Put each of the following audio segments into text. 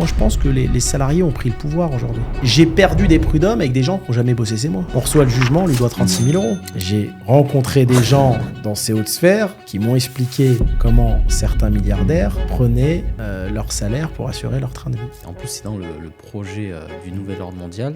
Moi, je pense que les salariés ont pris le pouvoir aujourd'hui. J'ai perdu des prud'hommes avec des gens qui n'ont jamais bossé, c'est moi. On reçoit le jugement, on lui doit 36 000 €. J'ai rencontré des gens dans ces hautes sphères qui m'ont expliqué comment certains milliardaires prenaient leur salaire pour assurer leur train de vie. En plus, c'est dans le projet du nouvel ordre mondial,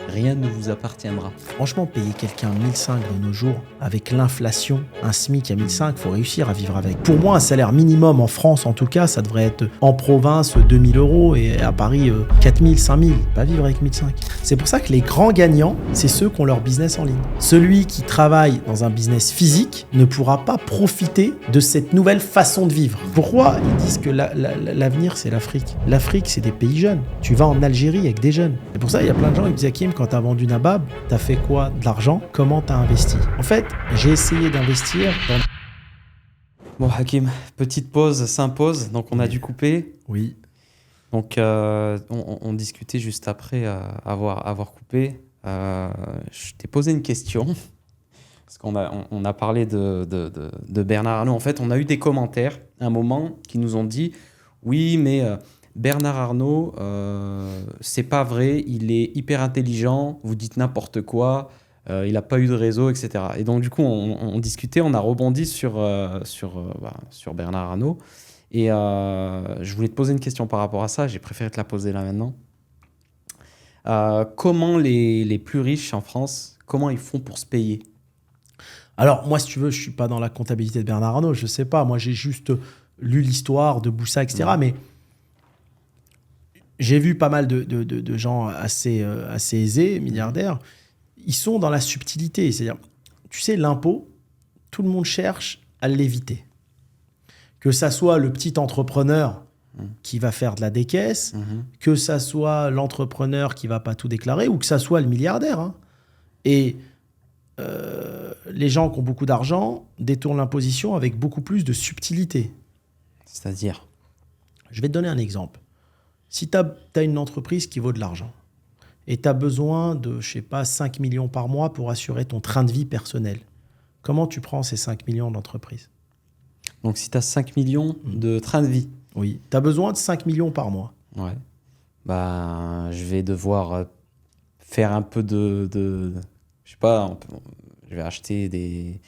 rien ne vous appartiendra. Franchement, payer quelqu'un 1 500 de nos jours, avec l'inflation, un SMIC à 1 500, il faut réussir à vivre avec. Pour moi, un salaire minimum en France, en tout cas, ça devrait être en province 2 000 € et à Paris 4 000, 5 000. Pas vivre avec 1 500. C'est pour ça que les grands gagnants, c'est ceux qui ont leur business en ligne. Celui qui travaille dans un business physique ne pourra pas profiter de cette nouvelle façon de vivre. Pourquoi ils disent que l'avenir, c'est l'Afrique? L'Afrique, c'est des pays jeunes. Tu vas en Algérie avec des jeunes. C'est pour ça il y a plein de gens qui disent, Hakim, quand tu as vendu Nabab, tu as fait quoi? De l'argent? Comment tu as investi? En fait, j'ai essayé d'investir dans... Bon, Hakim, petite pause s'impose, donc on a dû couper. Oui. Donc, on discutait juste après avoir coupé. Je t'ai posé une question, parce qu'on a parlé de Bernard Arnault. En fait, on a eu des commentaires à un moment qui nous ont dit « Oui, mais Bernard Arnault, c'est pas vrai, il est hyper intelligent, vous dites n'importe quoi, il n'a pas eu de réseau, etc. » Et donc, du coup, on discutait, on a rebondi sur Bernard Arnault. Et je voulais te poser une question par rapport à ça, j'ai préféré te la poser là maintenant. Comment les plus riches en France, comment ils font pour se payer? Alors, moi, si tu veux, je ne suis pas dans la comptabilité de Bernard Arnault, je ne sais pas. Moi, j'ai juste lu l'histoire de Boussa, etc. Mais j'ai vu pas mal de gens assez aisés, milliardaires. Ils sont dans la subtilité. C'est-à-dire, tu sais, l'impôt, tout le monde cherche à l'éviter. Que ça soit le petit entrepreneur qui va faire de la décaisse, que ça soit l'entrepreneur qui ne va pas tout déclarer, ou que ça soit le milliardaire. Hein. Et les gens qui ont beaucoup d'argent détournent l'imposition avec beaucoup plus de subtilité. C'est-à-dire? Je vais te donner un exemple. Si tu as une entreprise qui vaut de l'argent et tu as besoin de, 5 millions par mois pour assurer ton train de vie personnel, comment tu prends ces 5 millions d'entreprise? Donc, si tu as 5 millions de train de vie. Oui. Tu as besoin de 5 millions par mois. Ouais. Bah, je vais devoir faire un peu je sais pas, je vais acheter des...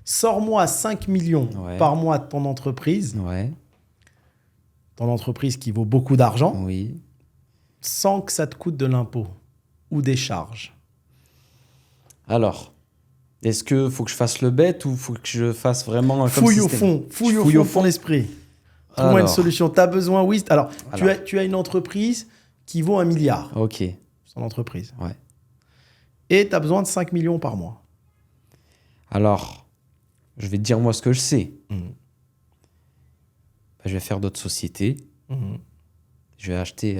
Sors-moi 5 millions par mois de ton entreprise. Ouais. Ton entreprise qui vaut beaucoup d'argent. Oui. Sans que ça te coûte de l'impôt ou des charges. Alors... Est-ce qu'il faut que je fasse le bête ou il faut que je fasse vraiment fouille au fond de ton esprit. Trouve-moi une solution. Tu as besoin, oui. Alors. Tu as une entreprise qui vaut 1 milliard. Ok. Son entreprise. Ouais. Et tu as besoin de 5 millions par mois. Alors, je vais te dire moi ce que je sais. Je vais faire d'autres sociétés. Je vais acheter...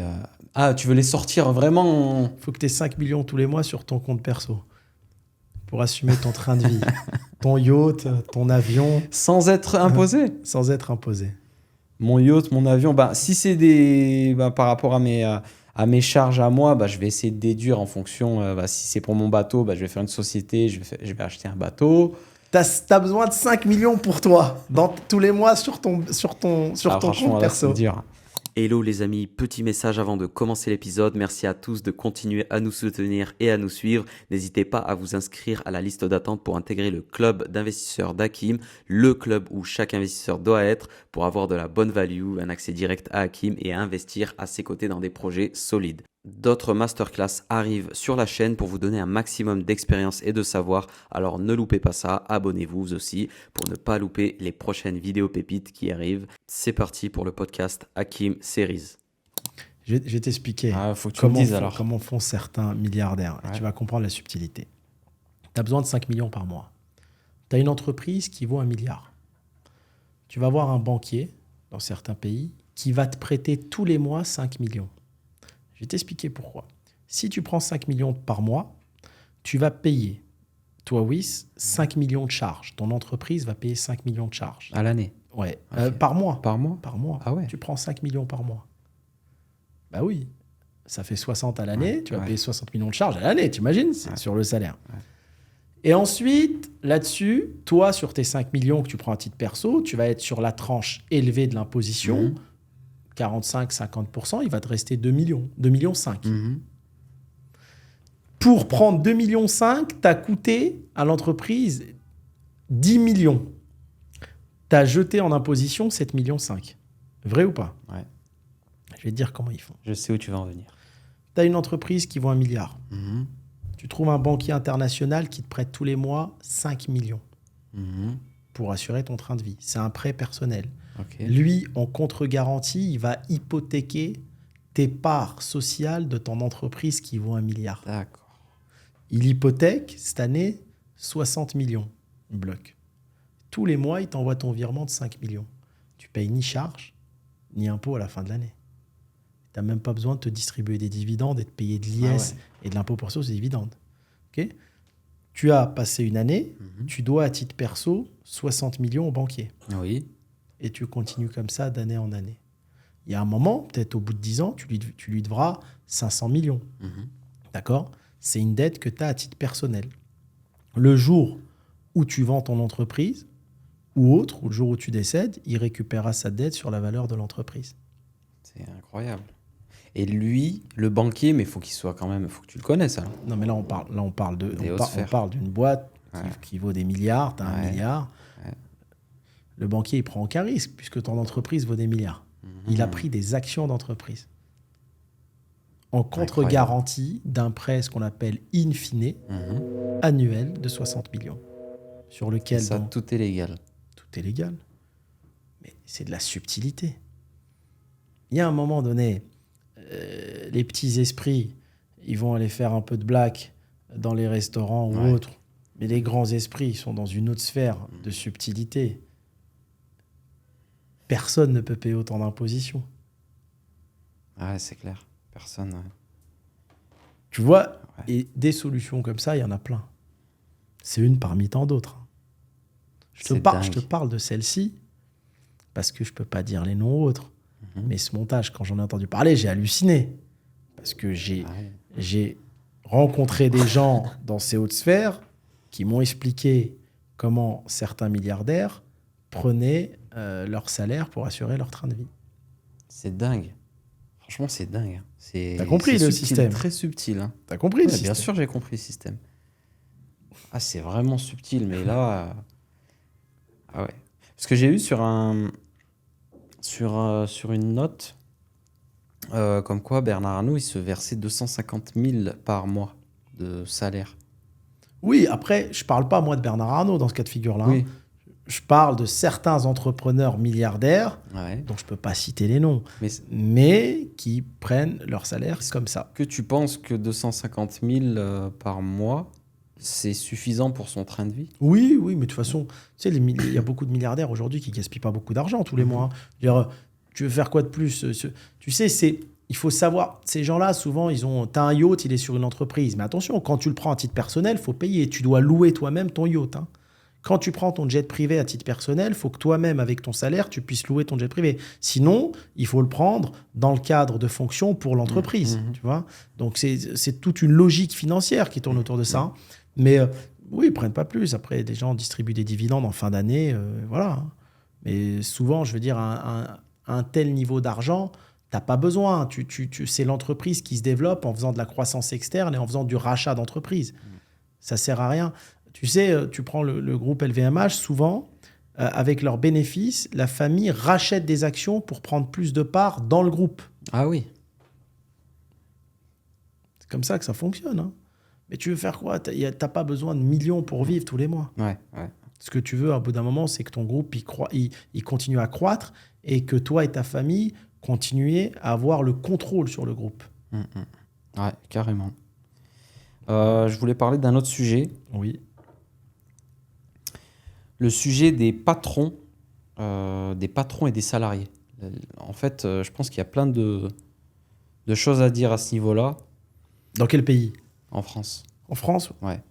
Ah, tu veux les sortir vraiment? Il faut que tu aies 5 millions tous les mois sur ton compte perso. Pour assumer ton train de vie, ton yacht, ton avion. Sans être imposé? Sans être imposé. Mon yacht, mon avion, si c'est par rapport à mes charges à moi, je vais essayer de déduire en fonction, si c'est pour mon bateau, je vais faire une société, je vais acheter un bateau. T'as besoin de 5 millions pour toi, tous les mois sur ton compte perso. Hello les amis, petit message avant de commencer l'épisode. Merci à tous de continuer à nous soutenir et à nous suivre. N'hésitez pas à vous inscrire à la liste d'attente pour intégrer le club d'investisseurs d'Hakim, le club où chaque investisseur doit être pour avoir de la bonne value, un accès direct à Hakim et à investir à ses côtés dans des projets solides. D'autres masterclass arrivent sur la chaîne pour vous donner un maximum d'expérience et de savoir, alors ne loupez pas ça, abonnez-vous vous aussi pour ne pas louper les prochaines vidéos pépites qui arrivent. C'est parti pour le podcast Hakim Series. Je vais t'expliquer comment font certains milliardaires. Ouais. Tu vas comprendre la subtilité. Tu as besoin de 5 millions par mois. Tu as une entreprise qui vaut 1 milliard. Tu vas voir un banquier dans certains pays qui va te prêter tous les mois 5 millions. Je vais t'expliquer pourquoi. Si tu prends 5 millions par mois, tu vas payer, toi, Wiss, 5 millions de charges. Ton entreprise va payer 5 millions de charges. À l'année? Ouais. Okay. Par mois. Par mois? Par mois. Ah ouais. Tu prends 5 millions par mois. Bah oui. Ça fait 60 à l'année. Tu vas payer 60 millions de charges à l'année, t'imagines? C'est sur le salaire. Ouais. Et ensuite, là-dessus, toi, sur tes 5 millions que tu prends à titre perso, tu vas être sur la tranche élevée de l'imposition. 45-50%, il va te rester 2 millions, 2,5 millions. Mhm. Pour prendre 2,5 millions, t'as coûté à l'entreprise 10 millions. T'as jeté en imposition 7,5 millions. Vrai ou pas? Ouais. Je vais te dire comment ils font. Je sais où tu vas en venir. T'as une entreprise qui vaut 1 milliard. Mhm. Tu trouves un banquier international qui te prête tous les mois 5 millions Mhm. pour assurer ton train de vie. C'est un prêt personnel. Ok. Lui, en contre-garantie, il va hypothéquer tes parts sociales de ton entreprise qui vaut 1 milliard. D'accord. Il hypothèque, cette année, 60 millions. Bloc. Tous les mois, il t'envoie ton virement de 5 millions. Tu payes ni charge, ni impôt à la fin de l'année. Tu n'as même pas besoin de te distribuer des dividendes et de payer de l'IS et de l'impôt sur ces dividendes. Ok ? Tu as passé une année, tu dois à titre perso 60 millions au banquier. Oui. Et tu continues comme ça d'année en année. Il y a un moment, peut-être au bout de 10 ans, tu lui devras 500 millions. Mhm. D'accord ? C'est une dette que tu as à titre personnel. Le jour où tu vends ton entreprise, ou autre, ou le jour où tu décèdes, il récupérera sa dette sur la valeur de l'entreprise. C'est incroyable. Et lui, le banquier, mais il faut qu'il soit quand même... Il faut que tu le connaisses. Hein. Non, mais là, on parle sphères. d'une boîte Ouais. qui vaut des milliards, tu as 1 milliard. Ouais. Le banquier, il prend aucun risque, puisque ton entreprise vaut des milliards. Il a pris des actions d'entreprise. En contre-garantie d'un prêt, ce qu'on appelle in fine, annuel de 60 millions. Sur lequel Ça, donc, tout est légal. tout est légal. Mais c'est de la subtilité. Il y a un moment donné, les petits esprits, ils vont aller faire un peu de blague dans les restaurants ou autres. Mais les grands esprits, ils sont dans une autre sphère de subtilité. Personne ne peut payer autant d'impositions. Ouais, c'est clair. Personne. Ouais. Tu vois, et des solutions comme ça, il y en a plein. C'est une parmi tant d'autres. Je te parle de celle-ci parce que je ne peux pas dire les noms autres. Mais ce montage, quand j'en ai entendu parler, j'ai halluciné. Parce que j'ai rencontré des gens dans ces hautes sphères qui m'ont expliqué comment certains milliardaires prenaient leur salaire pour assurer leur train de vie. C'est dingue. Franchement, c'est dingue. T'as compris le subtil, système? Très subtil. Hein. T'as compris le système? Bien sûr, j'ai compris le système. Ah, c'est vraiment subtil, mais là... Ah ouais. Parce que j'ai eu sur une note comme quoi Bernard Arnault, il se versait 250 000 par mois de salaire. Oui, après, je parle pas, moi, de Bernard Arnault dans ce cas de figure-là. Oui. Hein. Je parle de certains entrepreneurs milliardaires, dont je ne peux pas citer les noms, mais qui prennent leur salaire comme ça. Que tu penses que 250 000 par mois, c'est suffisant pour son train de vie? Oui, mais de toute façon, tu sais, il y a beaucoup de milliardaires aujourd'hui qui ne gaspillent pas beaucoup d'argent tous les mois. Hein. Je veux dire, tu veux faire quoi de plus? Tu sais, il faut savoir, ces gens-là, souvent, t'as un yacht, il est sur une entreprise. Mais attention, quand tu le prends à titre personnel, il faut payer. Tu dois louer toi-même ton yacht. Hein. Quand tu prends ton jet privé à titre personnel, il faut que toi-même, avec ton salaire, tu puisses louer ton jet privé. Sinon, il faut le prendre dans le cadre de fonction pour l'entreprise. Tu vois. Donc, c'est toute une logique financière qui tourne autour de ça. Mais oui, ils ne prennent pas plus. Après, des gens distribuent des dividendes en fin d'année. Voilà. Mais souvent, je veux dire, un tel niveau d'argent, tu n'as pas besoin. C'est l'entreprise qui se développe en faisant de la croissance externe et en faisant du rachat d'entreprise. Ça ne sert à rien. Tu sais, tu prends le groupe LVMH, souvent, avec leurs bénéfices, la famille rachète des actions pour prendre plus de parts dans le groupe. Ah oui. C'est comme ça que ça fonctionne. Hein. Mais tu veux faire quoi? Tu n'as pas besoin de millions pour vivre tous les mois. Ouais. Ce que tu veux, à bout d'un moment, c'est que ton groupe il continue à croître et que toi et ta famille continuez à avoir le contrôle sur le groupe. Ouais, carrément. Je voulais parler d'un autre sujet. Oui. Le sujet des patrons et des salariés. En fait, je pense qu'il y a plein de choses à dire à ce niveau-là. Dans quel pays? En France. En France? Ouais.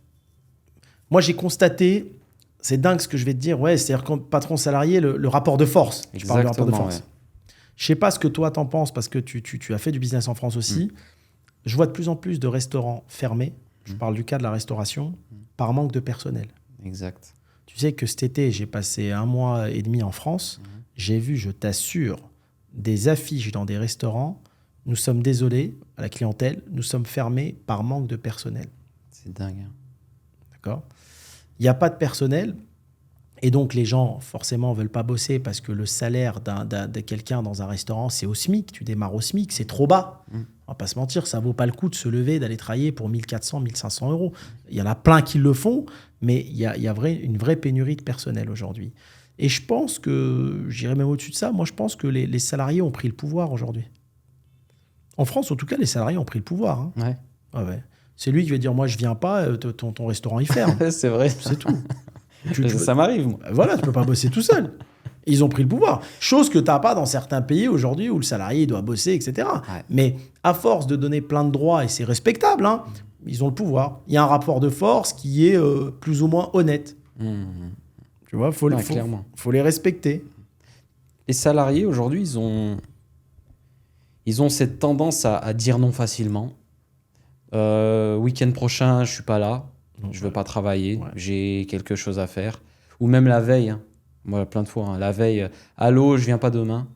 Moi, j'ai constaté, c'est dingue ce que je vais te dire, c'est-à-dire quand patron-salarié, le rapport de force. Je parle du rapport de force. Ouais. Je ne sais pas ce que toi t'en penses parce que tu as fait du business en France aussi. Je vois de plus en plus de restaurants fermés. Je parle du cas de la restauration, par manque de personnel. Exact. Tu sais que cet été, j'ai passé 1 mois et demi en France. J'ai vu, je t'assure, des affiches dans des restaurants. Nous sommes désolés à la clientèle, nous sommes fermés par manque de personnel. C'est dingue. Hein. D'accord ? Il n'y a pas de personnel. Et donc, les gens, forcément, ne veulent pas bosser parce que le salaire de quelqu'un dans un restaurant, c'est au SMIC. Tu démarres au SMIC, c'est trop bas. On ne va pas se mentir, ça ne vaut pas le coup de se lever, d'aller travailler pour 1 400, 1 500 euros. Il y en a plein qui le font, mais il y a une vraie pénurie de personnel aujourd'hui. Et je pense que, j'irais même au-dessus de ça, moi, je pense que les salariés ont pris le pouvoir aujourd'hui. En France, en tout cas, les salariés ont pris le pouvoir. Hein. Ouais. Ah ouais. C'est lui qui va dire, moi, je ne viens pas, ton restaurant, il ferme. C'est vrai. C'est tout. Ça m'arrive, moi. Voilà, tu peux pas bosser tout seul. Ils ont pris le pouvoir. Chose que tu n'as pas dans certains pays aujourd'hui où le salarié doit bosser, etc. Ouais. Mais à force de donner plein de droits, et c'est respectable, hein, ils ont le pouvoir. Il y a un rapport de force qui est plus ou moins honnête. Tu vois, clairement. faut les respecter. Les salariés, aujourd'hui, ils ont cette tendance à dire non facilement. Week-end prochain, je suis pas là. Je veux pas travailler, j'ai quelque chose à faire. Ou même la veille, hein. Moi, plein de fois, hein. La veille, allô, je viens pas demain.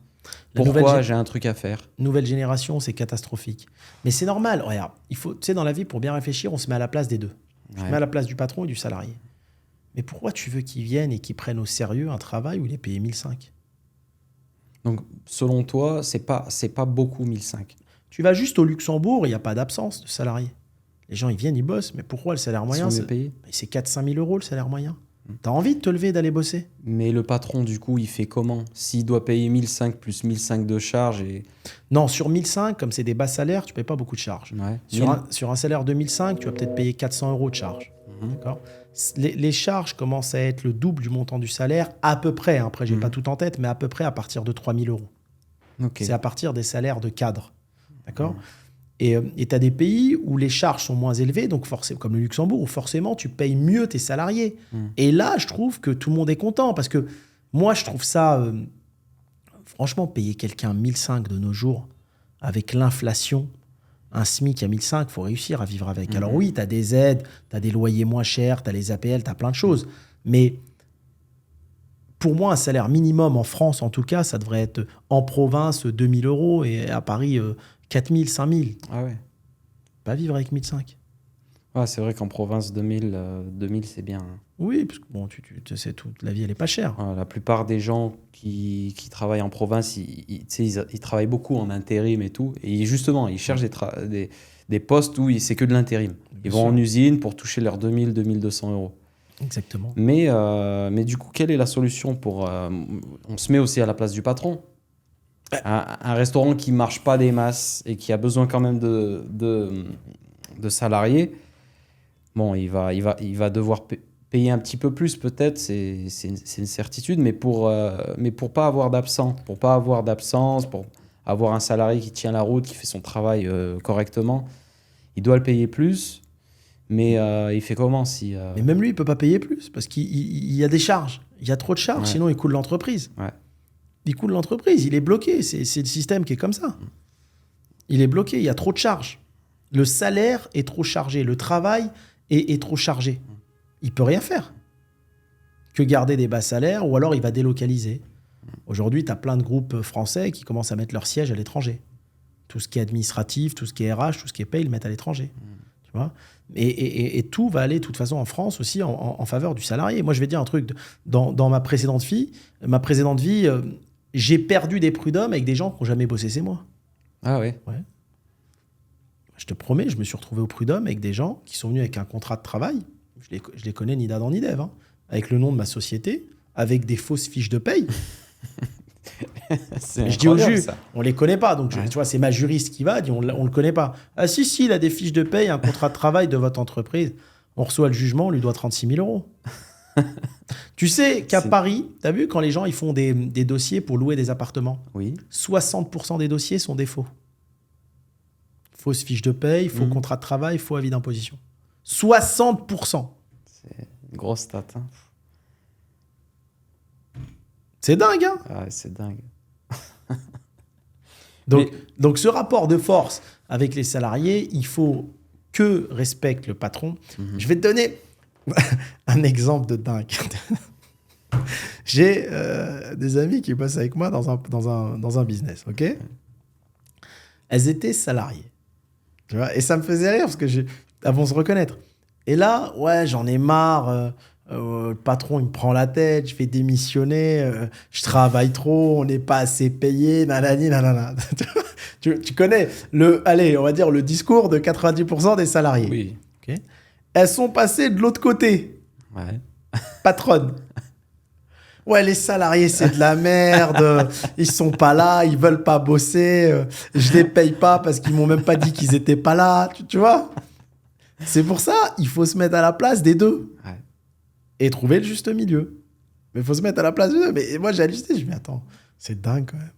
Pourquoi j'ai un truc à faire? Nouvelle génération, c'est catastrophique. Mais c'est normal. Regarde, tu sais, dans la vie, pour bien réfléchir, on se met à la place des deux. On se met à la place du patron et du salarié. Mais pourquoi tu veux qu'ils viennent et qu'ils prennent au sérieux un travail où il est payé 1 500? Donc, selon toi, c'est pas beaucoup 1 500. Tu vas juste au Luxembourg, il n'y a pas d'absence de salariés. Les gens, ils viennent, ils bossent. Mais pourquoi le salaire moyen, c'est 4-5 000 euros le salaire moyen. T'as envie de te lever et d'aller bosser. Mais le patron, du coup, il fait comment? S'il doit payer 1 500 plus 1 500 de charges et... Non, sur 1 500, comme c'est des bas salaires, tu ne payes pas beaucoup de charges. Ouais. Sur un salaire de 1 500, tu vas peut-être payer 400 euros de charges. D'accord ? Les charges commencent à être le double du montant du salaire, à peu près. Après, je n'ai pas tout en tête, mais à peu près à partir de 3 000 euros. Okay. C'est à partir des salaires de cadre. D'accord ? Et tu as des pays où les charges sont moins élevées, donc comme le Luxembourg, où forcément tu payes mieux tes salariés. Et là, je trouve que tout le monde est content, parce que moi, je trouve ça... franchement, payer quelqu'un 1 500 de nos jours, avec l'inflation, un SMIC à 1 500, il faut réussir à vivre avec. Alors oui, tu as des aides, tu as des loyers moins chers, tu as les APL, tu as plein de choses. Mais pour moi, un salaire minimum en France, en tout cas, ça devrait être en province 2 000 euros et à Paris 4 000, 5 000. Ah ouais. Pas vivre avec 1 500. Ouais, c'est vrai qu'en province, 2000, c'est bien. Oui, parce que bon, tu sais, toute la vie, elle n'est pas chère. La plupart des gens qui travaillent en province, ils travaillent beaucoup en intérim et tout. Et justement, ils cherchent des postes où c'est que de l'intérim. Ils vont en usine pour toucher leurs 2000, 2200 euros. Exactement. Mais du coup, quelle est la solution pour... on se met aussi à la place du patron. Un restaurant qui ne marche pas des masses et qui a besoin quand même de salariés, bon, il va devoir payer un petit peu plus peut-être, c'est une certitude, mais pour pas avoir d'absence, pour avoir un salarié qui tient la route, qui fait son travail correctement, il doit le payer plus. Mais il fait comment si... Mais même lui, il ne peut pas payer plus parce qu'il y a des charges. Il y a trop de charges, sinon il coule l'entreprise. Ouais. Il coule l'entreprise, il est bloqué. C'est le système qui est comme ça. Il est bloqué, il y a trop de charges. Le salaire est trop chargé, le travail est trop chargé. Il ne peut rien faire que garder des bas salaires ou alors il va délocaliser. Aujourd'hui, tu as plein de groupes français qui commencent à mettre leur siège à l'étranger. Tout ce qui est administratif, tout ce qui est RH, tout ce qui est paye, ils le mettent à l'étranger. Tu vois ? Et tout va aller, de toute façon, en France aussi, en faveur du salarié. Moi, je vais dire un truc. Dans ma précédente vie, j'ai perdu des prud'hommes avec des gens qui n'ont jamais bossé, c'est moi. Ah ouais. Je te promets, je me suis retrouvé au prud'homme avec des gens qui sont venus avec un contrat de travail. Je les connais ni d'Adam ni d'Ève. Hein, avec le nom de ma société, avec des fausses fiches de paye. Je dis au juge, on les connaît pas. Donc, tu vois, c'est ma juriste qui va, dit on le connaît pas. Ah si, il a des fiches de paye, un contrat de travail de votre entreprise. On reçoit le jugement, on lui doit 36 000 euros. Tu sais qu'à Paris, tu as vu quand les gens ils font des dossiers pour louer des appartements, 60% des dossiers sont des faux. Fausse fiche de paye, faux contrat de travail, faux avis d'imposition. 60%. C'est une grosse stat. Hein. C'est dingue, hein? Ah, c'est dingue. Donc, ce rapport de force avec les salariés, il faut que respecte le patron. Je vais te donner un exemple de dingue. J'ai des amis qui bossent avec moi dans un business, ok? Elles étaient salariées. Tu vois, et ça me faisait rire parce que elles vont se reconnaître. Et là, ouais, j'en ai marre. Le patron, il me prend la tête. Je vais démissionner. Je travaille trop. On n'est pas assez payé. Nanani, nanana. Tu connais allez, on va dire le discours de 90% des salariés. Oui. Okay. Elles sont passées de l'autre côté. Ouais. Patronne. Ouais, les salariés, c'est de la merde. Ils sont pas là, ils veulent pas bosser. Je les paye pas parce qu'ils m'ont même pas dit qu'ils étaient pas là. Tu vois? C'est pour ça, il faut se mettre à la place des deux. Ouais. Et trouver le juste milieu. Mais il faut se mettre à la place des deux. Mais moi, j'ai halluciné. Je me dis, attends, c'est dingue quand même.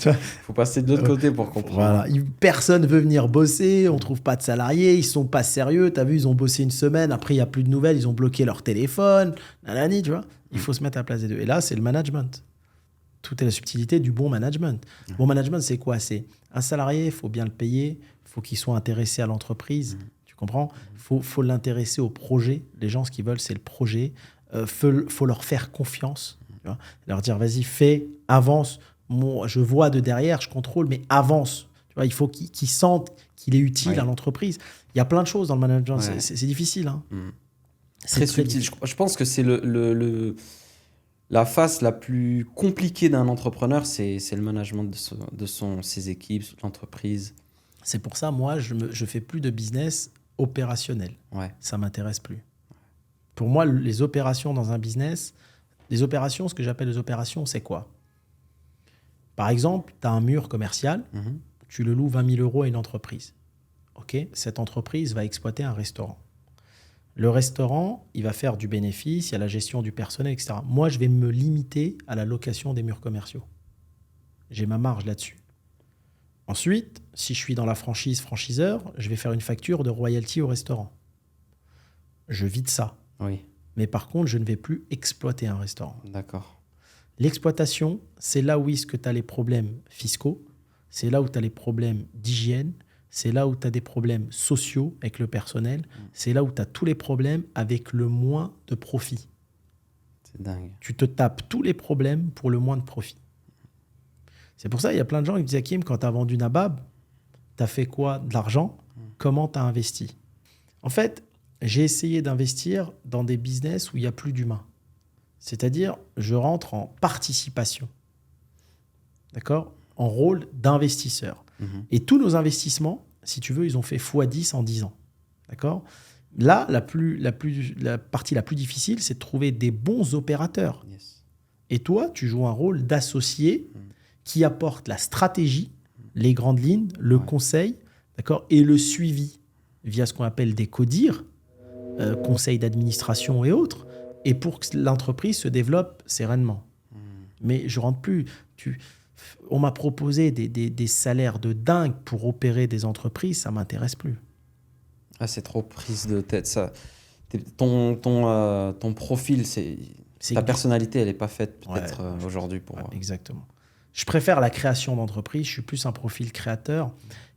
Il faut passer de l'autre côté pour comprendre. Voilà. Personne veut venir bosser. On trouve pas de salariés. Ils sont pas sérieux. T'as vu, ils ont bossé une semaine. Après, il y a plus de nouvelles. Ils ont bloqué leur téléphone. Nanani, tu vois. Il faut se mettre à la place des deux. Et là, c'est le management. Tout est la subtilité du bon management. Bon management, c'est quoi? C'est un salarié, il faut bien le payer. Il faut qu'il soit intéressé à l'entreprise. Tu comprends? Faut l'intéresser au projet. Les gens, ce qu'ils veulent, c'est le projet. Faut leur faire confiance. Tu vois, leur dire, vas-y, fais, avance. Moi, je vois de derrière, je contrôle, mais avance. Tu vois, il faut qu'ils sentent qu'il est utile à l'entreprise. Il y a plein de choses dans le management. Ouais. C'est difficile. Hein. C'est très subtil. Je pense que c'est la face la plus compliquée d'un entrepreneur, c'est le management de ses équipes, l'entreprise. C'est pour ça, moi, je fais plus de business opérationnel. Ouais. Ça m'intéresse plus. Pour moi, les opérations dans un business, ce que j'appelle les opérations, c'est quoi? Par exemple, tu as un mur commercial, tu le loues 20 000 € à une entreprise. Okay, cette entreprise va exploiter un restaurant. Le restaurant, il va faire du bénéfice, il y a la gestion du personnel, etc. Moi, je vais me limiter à la location des murs commerciaux. J'ai ma marge là-dessus. Ensuite, si je suis dans la franchiseur, je vais faire une facture de royalty au restaurant. Je vide ça. Oui. Mais par contre, je ne vais plus exploiter un restaurant. D'accord. L'exploitation, c'est là où tu as les problèmes fiscaux, c'est là où tu as les problèmes d'hygiène, c'est là où tu as des problèmes sociaux avec le personnel, c'est là où tu as tous les problèmes avec le moins de profit. C'est dingue. Tu te tapes tous les problèmes pour le moins de profit. C'est pour ça qu'il y a plein de gens qui me disent, Hakim, quand tu as vendu Nabab, tu as fait quoi? De l'argent? Comment tu as investi? En fait, j'ai essayé d'investir dans des business où il n'y a plus d'humain. C'est-à-dire, je rentre en participation. D'accord? En rôle d'investisseur. Et tous nos investissements, si tu veux, ils ont fait x10 en 10 ans. D'accord? Là, la partie la plus difficile, c'est de trouver des bons opérateurs. Yes. Et toi, tu joues un rôle d'associé qui apporte la stratégie, les grandes lignes, le conseil, d'accord, et le suivi via ce qu'on appelle des CODIR, conseil d'administration et autres, et pour que l'entreprise se développe sereinement. Mais je ne rentre plus. On m'a proposé des salaires de dingue pour opérer des entreprises, ça ne m'intéresse plus. Ah, c'est trop prise de tête. Ça. Ton profil, ta personnalité, elle n'est pas faite peut-être aujourd'hui pour... Exactement. Je préfère la création d'entreprise. Je suis plus un profil créateur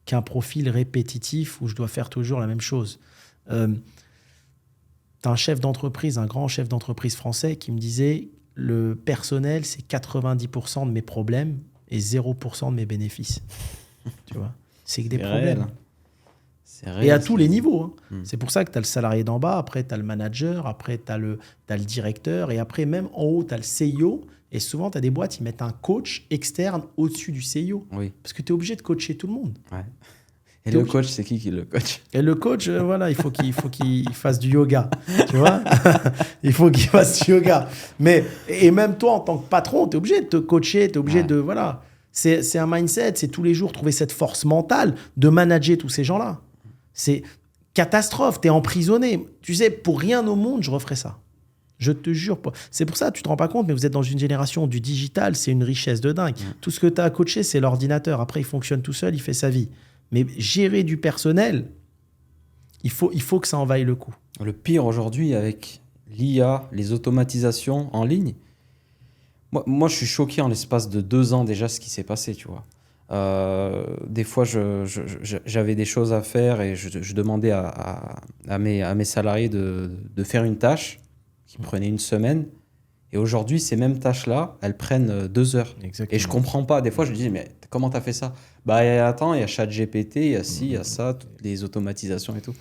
qu'un profil répétitif où je dois faire toujours la même chose. Tu as un chef d'entreprise, un grand chef d'entreprise français qui me disait le personnel, c'est 90% de mes problèmes et 0% de mes bénéfices. Tu vois, c'est que des problèmes. Réel. C'est réel, et à tous les niveaux. Hein. C'est pour ça que tu as le salarié d'en bas, après tu as le manager, après tu as le directeur, et après même en haut, tu as le CIO. Et souvent, tu as des boîtes, ils mettent un coach externe au-dessus du CIO. Oui. Parce que tu es obligé de coacher tout le monde. Ouais. Et le coach, c'est qui le coach? Et le coach, voilà, il faut qu'il fasse du yoga. Tu vois? Il faut qu'il fasse du yoga. Et même toi, en tant que patron, tu es obligé de te coacher, tu es obligé de... Voilà. C'est un mindset, c'est tous les jours trouver cette force mentale de manager tous ces gens-là. C'est catastrophe, tu es emprisonné. Tu sais, pour rien au monde, je referais ça. Je te jure. C'est pour ça, tu te rends pas compte, mais vous êtes dans une génération du digital, c'est une richesse de dingue. Tout ce que tu as à coacher, c'est l'ordinateur. Après, il fonctionne tout seul, il fait sa vie. Mais gérer du personnel, il faut que ça en vaille le coup. Le pire aujourd'hui, avec l'IA, les automatisations en ligne, moi, je suis choqué en l'espace de 2 ans déjà ce qui s'est passé, tu vois. Des fois, j'avais des choses à faire et je demandais à mes salariés de faire une tâche qui prenait une semaine. Et aujourd'hui, ces mêmes tâches-là, elles prennent 2 heures. Exactement. Et je comprends pas. Des fois, je me dis, mais comment tu as fait ça? Bah attends, il y a ChatGPT, il y a ci, il y a ça, toutes les automatisations et tout.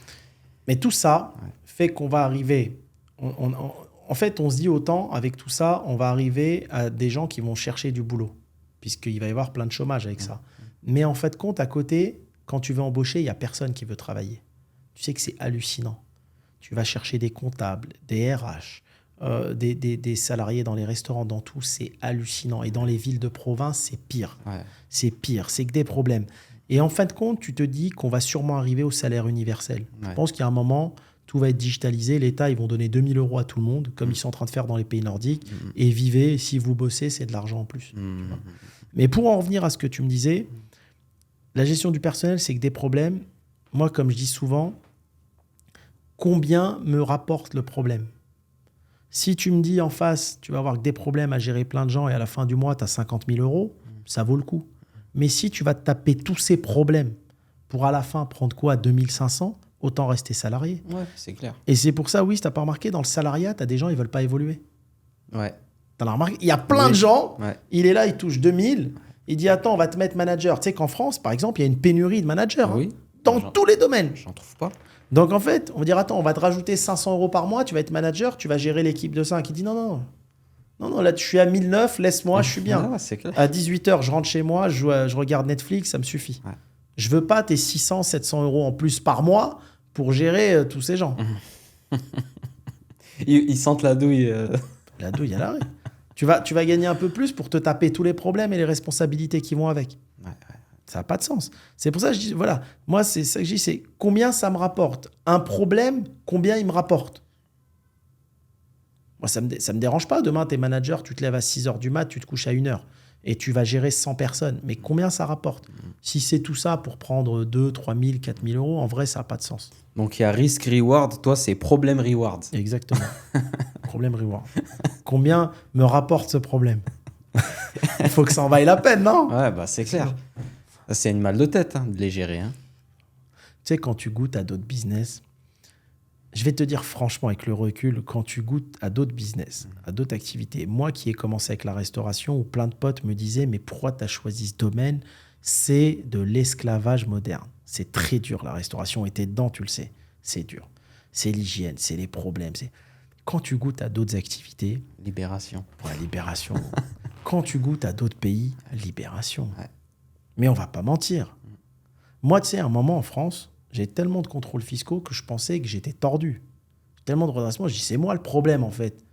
Mais tout ça fait qu'on va arriver... en fait, on se dit autant, avec tout ça, on va arriver à des gens qui vont chercher du boulot, puisqu'il va y avoir plein de chômage avec ça. Mais en fait, compte à côté, quand tu veux embaucher, il n'y a personne qui veut travailler. Tu sais que c'est hallucinant. Tu vas chercher des comptables, des RH, des salariés dans les restaurants, dans tout, c'est hallucinant. Et dans les villes de province, c'est pire. Ouais. C'est pire, c'est que des problèmes. Et en fin de compte, tu te dis qu'on va sûrement arriver au salaire universel. Ouais. Je pense qu'il y a un moment, tout va être digitalisé. L'État, ils vont donner 2 000 € à tout le monde, comme ils sont en train de faire dans les pays nordiques. Et vivez, si vous bossez, c'est de l'argent en plus. Tu vois. Mais pour en revenir à ce que tu me disais, la gestion du personnel, c'est que des problèmes. Moi, comme je dis souvent, combien me rapporte le problème? Si tu me dis en face, tu vas avoir que des problèmes à gérer plein de gens et à la fin du mois, tu as 50 000 €, ça vaut le coup. Mais si tu vas te taper tous ces problèmes pour à la fin prendre quoi, 2500, autant rester salarié. Ouais, c'est clair. Et c'est pour ça, oui, si tu n'as pas remarqué, dans le salariat, tu as des gens, ils ne veulent pas évoluer. Ouais. T'en as remarqué? Il y a plein de gens, Ouais. il est là, il touche 2000, il dit attends, on va te mettre manager. Tu sais qu'en France, par exemple, il y a une pénurie de managers Oui. dans tous les domaines. J'en trouve pas. Donc en fait, on va dire attends, on va te rajouter 500 € par mois, tu vas être manager, tu vas gérer l'équipe de 5. Il dit non, là je suis à 1009, laisse-moi, je suis bien. Ah, c'est clair. À 18h, je rentre chez moi, je regarde Netflix, ça me suffit. Ouais. Je veux pas tes 600, 700 € en plus par mois pour gérer tous ces gens. Ils sentent la douille. La douille à l'arrêt. Tu vas gagner un peu plus pour te taper tous les problèmes et les responsabilités qui vont avec. Ouais. Ça n'a pas de sens. C'est pour ça que je dis, voilà, moi, c'est ça que je dis, c'est combien ça me rapporte. Un problème, combien il me rapporte. Moi, ça me dérange pas. Demain, tu es manager, tu te lèves à 6h du mat, tu te couches à 1h et tu vas gérer 100 personnes. Mais combien ça rapporte? Si c'est tout ça pour prendre 2, 3 000, 4 000 €, en vrai, ça n'a pas de sens. Donc il y a risk-reward. Toi, c'est problème-reward. Exactement. Problème reward. Combien me rapporte ce problème? Il faut que ça en vaille la peine, non? Ouais, bah c'est clair. Ça, c'est une mal de tête de les gérer. Hein. Tu sais, quand tu goûtes à d'autres business, je vais te dire franchement avec le recul, quand tu goûtes à d'autres business, à d'autres activités, moi qui ai commencé avec la restauration, où plein de potes me disaient « Mais pourquoi tu as choisi ce domaine ?» C'est de l'esclavage moderne. C'est très dur, la restauration. Et t'es dedans, tu le sais. C'est dur. C'est l'hygiène, c'est les problèmes. Quand tu goûtes à d'autres activités... Libération. Ouais, libération. Quand tu goûtes à d'autres pays, libération. Ouais. Mais on va pas mentir. Moi, tu sais, à un moment en France, j'ai tellement de contrôles fiscaux que je pensais que j'étais tordu. Tellement de redressement, je dis c'est moi le problème en fait.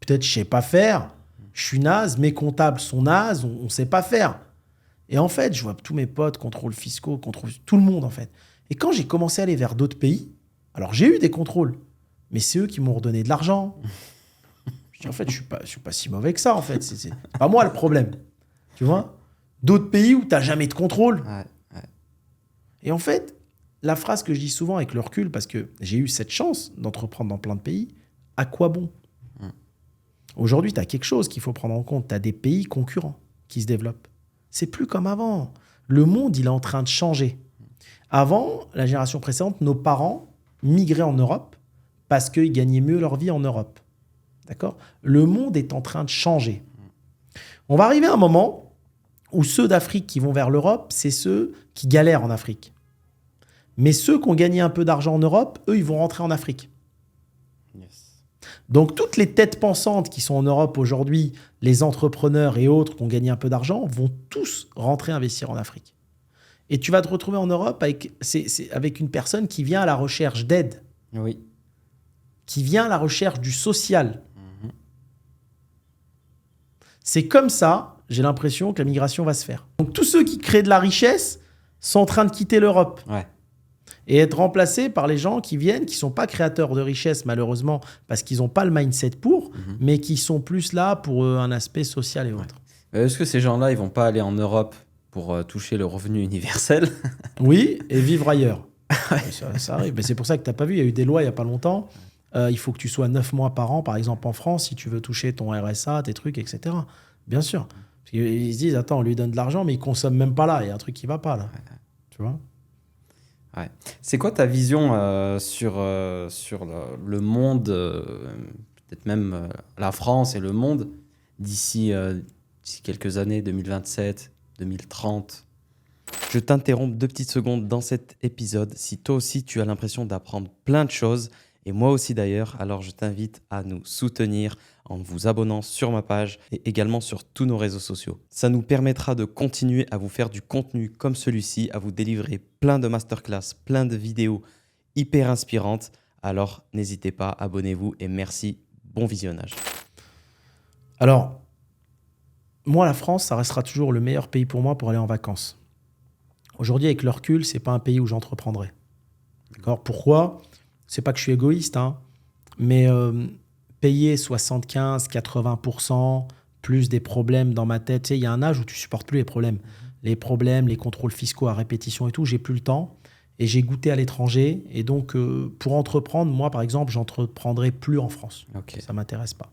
Peut-être je sais pas faire, je suis naze, mes comptables sont nazes, on sait pas faire. Et en fait, je vois tous mes potes, contrôles fiscaux, tout le monde en fait. Et quand j'ai commencé à aller vers d'autres pays, alors j'ai eu des contrôles, mais c'est eux qui m'ont redonné de l'argent. Je dis en fait, je suis pas si mauvais que ça en fait. C'est pas moi le problème. Tu vois? D'autres pays où tu n'as jamais de contrôle. Ouais. Et en fait, la phrase que je dis souvent avec le recul, parce que j'ai eu cette chance d'entreprendre dans plein de pays, à quoi bon? Aujourd'hui, tu as quelque chose qu'il faut prendre en compte. Tu as des pays concurrents qui se développent. C'est plus comme avant. Le monde, il est en train de changer. Avant, la génération précédente, nos parents migraient en Europe parce qu'ils gagnaient mieux leur vie en Europe. D'accord? Le monde est en train de changer. On va arriver à un moment où ceux d'Afrique qui vont vers l'Europe, c'est ceux qui galèrent en Afrique. Mais ceux qui ont gagné un peu d'argent en Europe, eux, ils vont rentrer en Afrique. Yes. Donc, toutes les têtes pensantes qui sont en Europe aujourd'hui, les entrepreneurs et autres qui ont gagné un peu d'argent, vont tous rentrer investir en Afrique. Et tu vas te retrouver en Europe avec une personne qui vient à la recherche d'aide, Oui. qui vient à la recherche du social. C'est comme ça, j'ai l'impression que la migration va se faire. Donc, tous ceux qui créent de la richesse sont en train de quitter l'Europe. Ouais. Et être remplacés par les gens qui viennent, qui ne sont pas créateurs de richesse, malheureusement, parce qu'ils n'ont pas le mindset pour, mais qui sont plus là pour un aspect social et autres. Est-ce que ces gens-là, ils vont pas aller en Europe pour toucher le revenu universel? Oui, et vivre ailleurs. Ça arrive. Mais c'est pour ça que tu n'as pas vu, il y a eu des lois il n'y a pas longtemps. Il faut que tu sois 9 mois par an, par exemple en France, si tu veux toucher ton RSA, tes trucs, etc. Bien sûr. Parce qu'ils se disent, attends, on lui donne de l'argent, mais il ne consomme même pas là. Il y a un truc qui ne va pas là. Tu vois? Ouais. C'est quoi ta vision sur le monde peut-être même la France et le monde d'ici quelques années, 2027, 2030. Je t'interromps 2 petites secondes dans cet épisode. Si toi aussi tu as l'impression d'apprendre plein de choses, et moi aussi d'ailleurs, alors je t'invite à nous soutenir en vous abonnant sur ma page et également sur tous nos réseaux sociaux. Ça nous permettra de continuer à vous faire du contenu comme celui-ci, à vous délivrer plein de masterclass, plein de vidéos hyper inspirantes. Alors n'hésitez pas, abonnez-vous et merci, bon visionnage. Alors, moi, la France, ça restera toujours le meilleur pays pour moi pour aller en vacances. Aujourd'hui, avec le recul, c'est pas un pays où j'entreprendrai. D'accord ? Pourquoi ? C'est pas que je suis égoïste, hein, mais payer 75-80%, plus des problèmes dans ma tête. Tu sais, il y a un âge où tu supportes plus les problèmes. Les problèmes, les contrôles fiscaux à répétition et tout, j'ai plus le temps. Et j'ai goûté à l'étranger. Et donc, pour entreprendre, moi, par exemple, j'entreprendrai plus en France. Okay. Ça m'intéresse pas.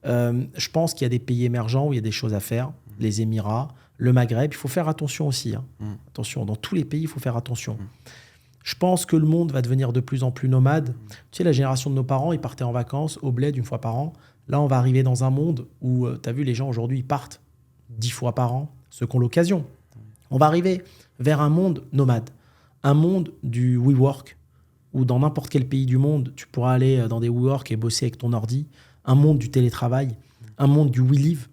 Je pense qu'il y a des pays émergents où il y a des choses à faire. Les Émirats, le Maghreb. Il faut faire attention aussi. Hein. Attention, dans tous les pays, il faut faire attention. Je pense que le monde va devenir de plus en plus nomade. Tu sais, la génération de nos parents, ils partaient en vacances au bled une fois par an. Là, on va arriver dans un monde où, tu as vu, les gens aujourd'hui, ils partent 10 fois par an, ceux qui ont l'occasion. On va arriver vers un monde nomade. Un monde du WeWork, où dans n'importe quel pays du monde, tu pourras aller dans des WeWork et bosser avec ton ordi. Un monde du télétravail. Un monde du WeLive,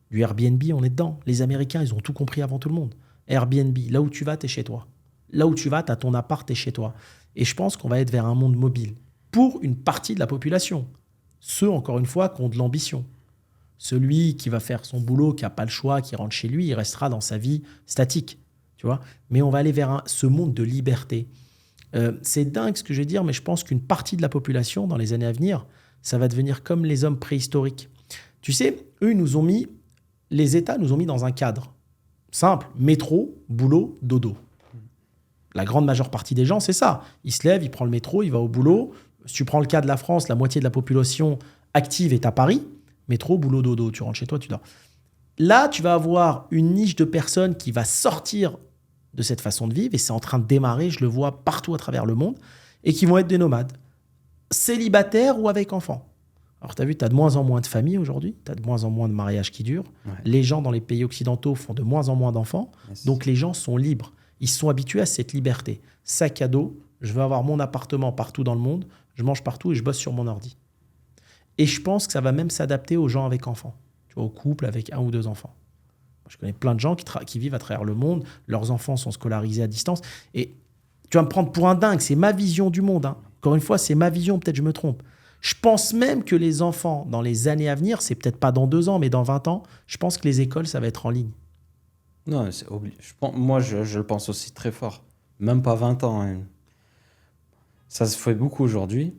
du Airbnb, on est dedans. Les Américains, ils ont tout compris avant tout le monde. Airbnb, là où tu vas, t'es chez toi. Là où tu vas, tu as ton appart, tu es chez toi. Et je pense qu'on va être vers un monde mobile pour une partie de la population. Ceux, encore une fois, qui ont de l'ambition. Celui qui va faire son boulot, qui n'a pas le choix, qui rentre chez lui, il restera dans sa vie statique. Tu vois ? Mais on va aller vers ce monde de liberté. C'est dingue ce que je vais dire, mais je pense qu'une partie de la population, dans les années à venir, ça va devenir comme les hommes préhistoriques. Tu sais, eux, les États nous ont mis dans un cadre simple. Métro, boulot, dodo. La grande majeure partie des gens, c'est ça. Il se lève, il prend le métro, il va au boulot. Si tu prends le cas de la France, la moitié de la population active est à Paris. Métro, boulot, dodo. Tu rentres chez toi, tu dors. Là, tu vas avoir une niche de personnes qui va sortir de cette façon de vivre et c'est en train de démarrer, je le vois partout à travers le monde, et qui vont être des nomades, célibataires ou avec enfants. Alors, tu as vu, tu as de moins en moins de familles aujourd'hui, tu as de moins en moins de mariages qui durent. Ouais. Les gens dans les pays occidentaux font de moins en moins d'enfants, donc les gens sont libres. Ils sont habitués à cette liberté. Sac à dos, je veux avoir mon appartement partout dans le monde, je mange partout et je bosse sur mon ordi. Et je pense que ça va même s'adapter aux gens avec enfants, tu vois, aux couples avec 1 ou 2 enfants. Je connais plein de gens qui vivent à travers le monde, leurs enfants sont scolarisés à distance. Et tu vas me prendre pour un dingue, c'est ma vision du monde. Hein. Encore une fois, c'est ma vision, peut-être je me trompe. Je pense même que les enfants, dans les années à venir, c'est peut-être pas dans 2 ans, mais dans 20 ans, je pense que les écoles, ça va être en ligne. Non, moi, je le pense aussi très fort. Même pas 20 ans. Hein. Ça se fait beaucoup aujourd'hui.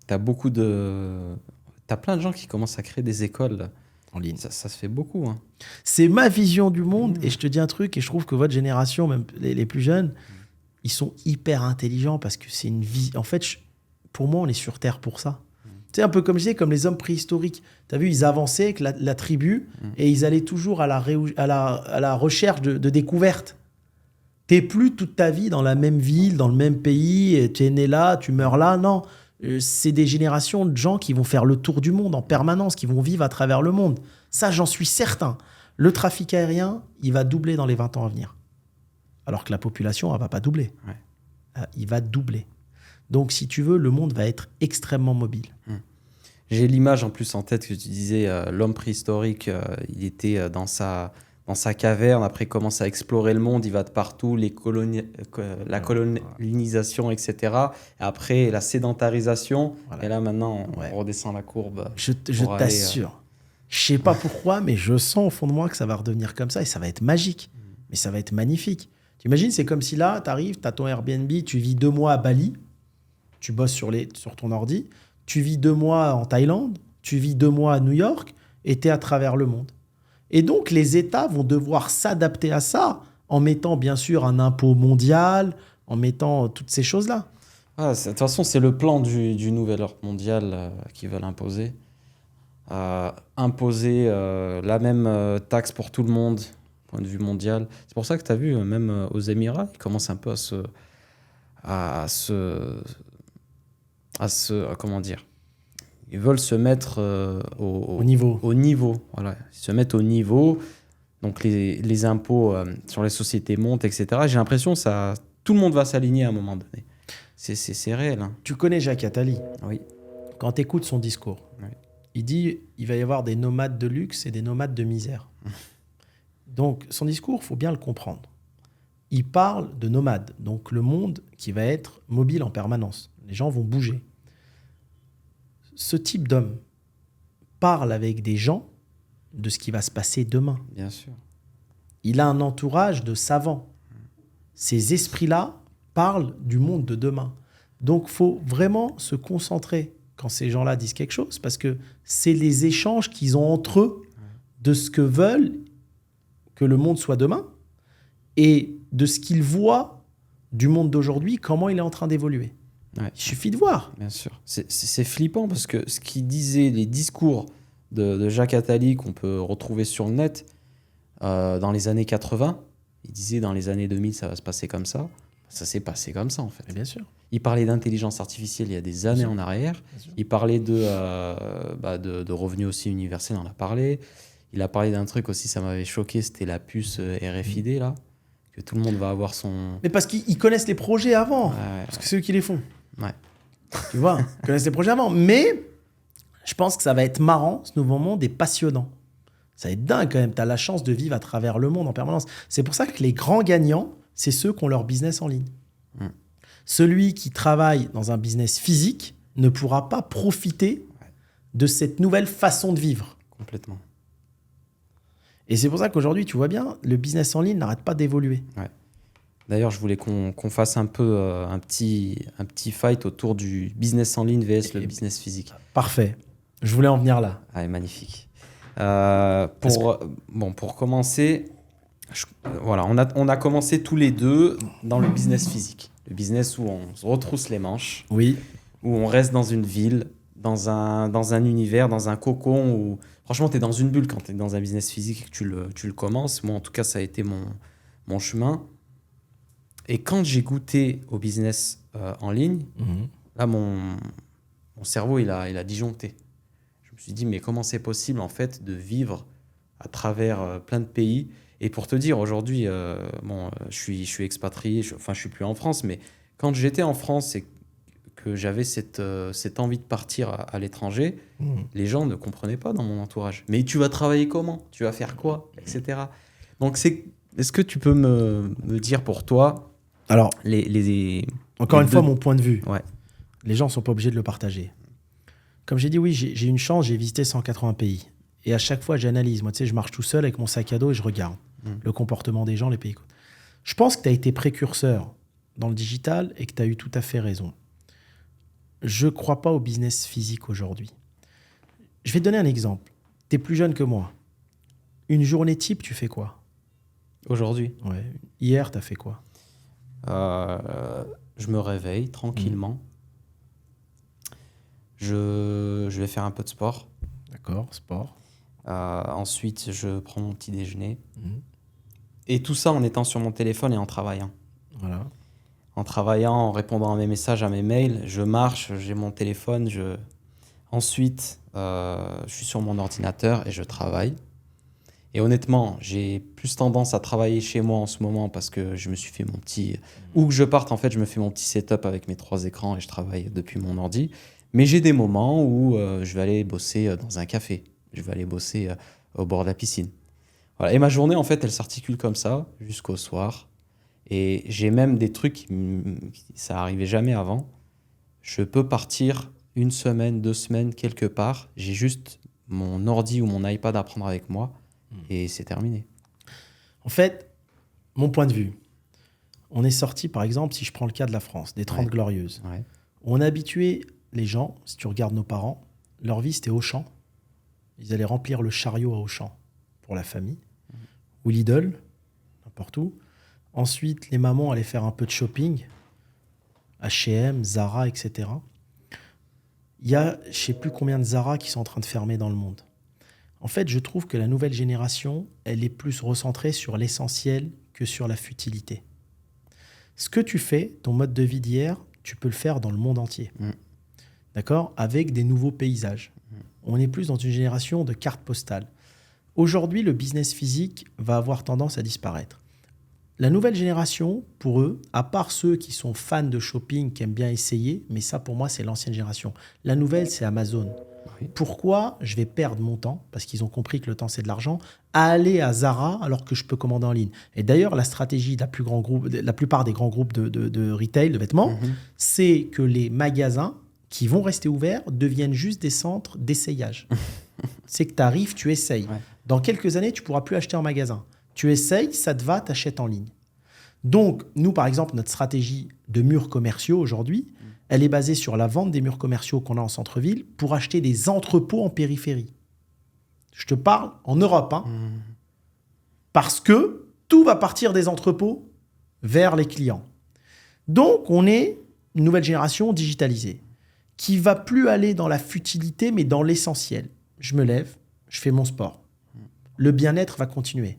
T'as plein de gens qui commencent à créer des écoles en ligne. Ça se fait beaucoup. Hein. C'est ma vision du monde. Et je te dis un truc, et je trouve que votre génération, même les plus jeunes, ils sont hyper intelligents parce que c'est une vie. En fait, pour moi, on est sur Terre pour ça. Tu sais, un peu comme je disais, comme les hommes préhistoriques. Tu as vu, ils avançaient avec la tribu et ils allaient toujours à la recherche de découvertes. Tu n'es plus toute ta vie dans la même ville, dans le même pays, tu es né là, tu meurs là. Non, c'est des générations de gens qui vont faire le tour du monde en permanence, qui vont vivre à travers le monde. Ça, j'en suis certain. Le trafic aérien, il va doubler dans les 20 ans à venir. Alors que la population, elle ne va pas doubler. Ouais. Il va doubler. Donc, si tu veux, le monde va être extrêmement mobile. J'ai l'image en plus en tête que tu disais, l'homme préhistorique, il était dans sa caverne, après il commence à explorer le monde, il va de partout, la colonisation, etc. Et après, la sédentarisation. Voilà. Et là, maintenant, on redescend la courbe. Je t'assure. Je ne sais pas pourquoi, mais je sens au fond de moi que ça va redevenir comme ça et ça va être magique. Mais ça va être magnifique. Tu imagines, c'est comme si là, tu arrives, tu as ton Airbnb, tu vis 2 mois à Bali, tu bosses sur ton ordi, tu vis 2 mois en Thaïlande, tu vis 2 mois à New York et tu es à travers le monde. Et donc, les États vont devoir s'adapter à ça en mettant, bien sûr, un impôt mondial, en mettant toutes ces choses-là. De toute façon, c'est le plan du nouvel ordre mondial qu'ils veulent imposer. Imposer la même taxe pour tout le monde, point de vue mondial. C'est pour ça que tu as vu, même aux Émirats, ils commencent un peu comment dire, Ils veulent se mettre Au niveau. au niveau. Voilà. Ils se mettent au niveau. Donc les impôts sur les sociétés montent, etc. J'ai l'impression que tout le monde va s'aligner à un moment donné. C'est réel. Hein. Tu connais Jacques Attali. Oui. Quand tu écoutes son discours, Oui. il dit il va y avoir des nomades de luxe et des nomades de misère. Donc, son discours, il faut bien le comprendre. Il parle de nomades, donc le monde qui va être mobile en permanence. Les gens vont bouger. Ce type d'homme parle avec des gens de ce qui va se passer demain. Bien sûr. Il a un entourage de savants. Ces esprits-là parlent du monde de demain. Donc, il faut vraiment se concentrer quand ces gens-là disent quelque chose, parce que c'est les échanges qu'ils ont entre eux de ce que veulent que le monde soit demain et de ce qu'ils voient du monde d'aujourd'hui, comment il est en train d'évoluer. Ouais. Il suffit de voir. Bien sûr. C'est flippant parce que ce qu'il disait, les discours de Jacques Attali qu'on peut retrouver sur le net dans les années 80, il disait dans les années 2000 ça va se passer comme ça. Ça s'est passé comme ça en fait. Et bien sûr. Il parlait d'intelligence artificielle il y a des années en arrière. Il parlait de revenus aussi universels, on en a parlé. Il a parlé d'un truc aussi, ça m'avait choqué, c'était la puce RFID là, que tout le monde va avoir son... Mais parce qu'ils connaissent les projets avant, parce que c'est eux qui les font. Ouais. Tu vois, ils connaissent les projets avant. Mais je pense que ça va être marrant, ce nouveau monde est passionnant. Ça va être dingue quand même, tu as la chance de vivre à travers le monde en permanence. C'est pour ça que les grands gagnants, c'est ceux qui ont leur business en ligne. Celui qui travaille dans un business physique ne pourra pas profiter de cette nouvelle façon de vivre. Complètement. Et c'est pour ça qu'aujourd'hui, tu vois bien, le business en ligne n'arrête pas d'évoluer. Ouais. D'ailleurs, je voulais qu'on fasse un peu un petit fight autour du business en ligne vs le business physique. Parfait. Je voulais en venir là. Ah, magnifique. Pour commencer, voilà, on a commencé tous les deux dans le business physique. Le business où on se retrousse les manches, Oui. où on reste dans une ville, dans un univers, dans un cocon où, franchement, tu es dans une bulle quand tu es dans un business physique et que tu le commences. Moi, en tout cas, ça a été mon chemin. Et quand j'ai goûté au business en ligne, là, mon cerveau, il a disjoncté. Je me suis dit, mais comment c'est possible, en fait, de vivre à travers plein de pays? Et pour te dire, aujourd'hui, je suis expatrié, je suis plus en France, mais quand j'étais en France et que j'avais cette envie de partir à l'étranger, les gens ne comprenaient pas dans mon entourage. Mais tu vas travailler comment? Tu vas faire quoi? Etc. Donc, est-ce que tu peux me dire pour toi... Alors, encore une fois, mon point de vue. Ouais. Les gens ne sont pas obligés de le partager. Comme j'ai dit, oui, j'ai une chance, j'ai visité 180 pays. Et à chaque fois, j'analyse. Moi, tu sais, je marche tout seul avec mon sac à dos et je regarde le comportement des gens, les pays. Je pense que tu as été précurseur dans le digital et que tu as eu tout à fait raison. Je ne crois pas au business physique aujourd'hui. Je vais te donner un exemple. Tu es plus jeune que moi. Une journée type, tu fais quoi? Aujourd'hui? Ouais. Hier, tu as fait quoi? Je me réveille tranquillement. Je vais faire un peu de sport. D'accord, sport. Ensuite, je prends mon petit déjeuner. Et tout ça en étant sur mon téléphone et en travaillant. Voilà. En travaillant, en répondant à mes messages, à mes mails. Je marche, j'ai mon téléphone. Ensuite, je suis sur mon ordinateur et je travaille. Et honnêtement, j'ai plus tendance à travailler chez moi en ce moment parce que je me suis fait mon petit... Où que je parte, en fait, je me fais mon petit setup avec mes 3 écrans et je travaille depuis mon ordi. Mais j'ai des moments où je vais aller bosser dans un café. Je vais aller bosser au bord de la piscine. Voilà. Et ma journée, en fait, elle s'articule comme ça jusqu'au soir. Et j'ai même des trucs, ça n'arrivait jamais avant. Je peux partir 1 semaine, 2 semaines, quelque part. J'ai juste mon ordi ou mon iPad à prendre avec moi. Et c'est terminé. En fait, mon point de vue, on est sorti, par exemple, si je prends le cas de la France, des 30 Glorieuses. Ouais. On a habitué les gens, si tu regardes nos parents, leur vie, c'était Auchan. Ils allaient remplir le chariot à Auchan pour la famille. Ou Lidl, n'importe où. Ensuite, les mamans allaient faire un peu de shopping. H&M, Zara, etc. Il y a, je ne sais plus combien de Zara qui sont en train de fermer dans le monde. En fait, je trouve que la nouvelle génération, elle est plus recentrée sur l'essentiel que sur la futilité. Ce que tu fais, ton mode de vie d'hier, tu peux le faire dans le monde entier. d'accord, avec des nouveaux paysages. On est plus dans une génération de cartes postales. Aujourd'hui, le business physique va avoir tendance à disparaître. La nouvelle génération, pour eux, à part ceux qui sont fans de shopping, qui aiment bien essayer, mais ça, pour moi, c'est l'ancienne génération. La nouvelle, c'est Amazon. Oui. Pourquoi je vais perdre mon temps, parce qu'ils ont compris que le temps, c'est de l'argent, à aller à Zara alors que je peux commander en ligne. Et d'ailleurs, la stratégie de la plupart des grands groupes de retail, de vêtements, c'est que les magasins qui vont rester ouverts deviennent juste des centres d'essayage. C'est que tu arrives, tu essayes. Ouais. Dans quelques années, tu ne pourras plus acheter en magasin. Tu essayes, ça te va, tu achètes en ligne. Donc, nous, par exemple, notre stratégie de murs commerciaux aujourd'hui, elle est basée sur la vente des murs commerciaux qu'on a en centre-ville pour acheter des entrepôts en périphérie. Je te parle en Europe. Hein. Parce que tout va partir des entrepôts vers les clients. Donc, on est une nouvelle génération digitalisée qui va plus aller dans la futilité, mais dans l'essentiel. Je me lève, je fais mon sport. Le bien-être va continuer.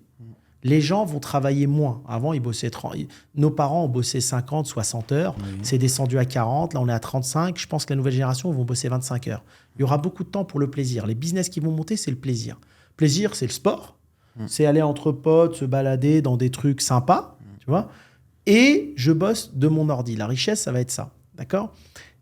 Les gens vont travailler moins. Avant, ils bossaient 30. Nos parents ont bossé 50, 60 heures. Oui. C'est descendu à 40. Là, on est à 35. Je pense que la nouvelle génération vont bosser 25 heures. Il y aura beaucoup de temps pour le plaisir. Les business qui vont monter, c'est le plaisir. Plaisir, c'est le sport. C'est aller entre potes, se balader dans des trucs sympas. Tu vois. Et je bosse de mon ordi. La richesse, ça va être ça. D'accord ?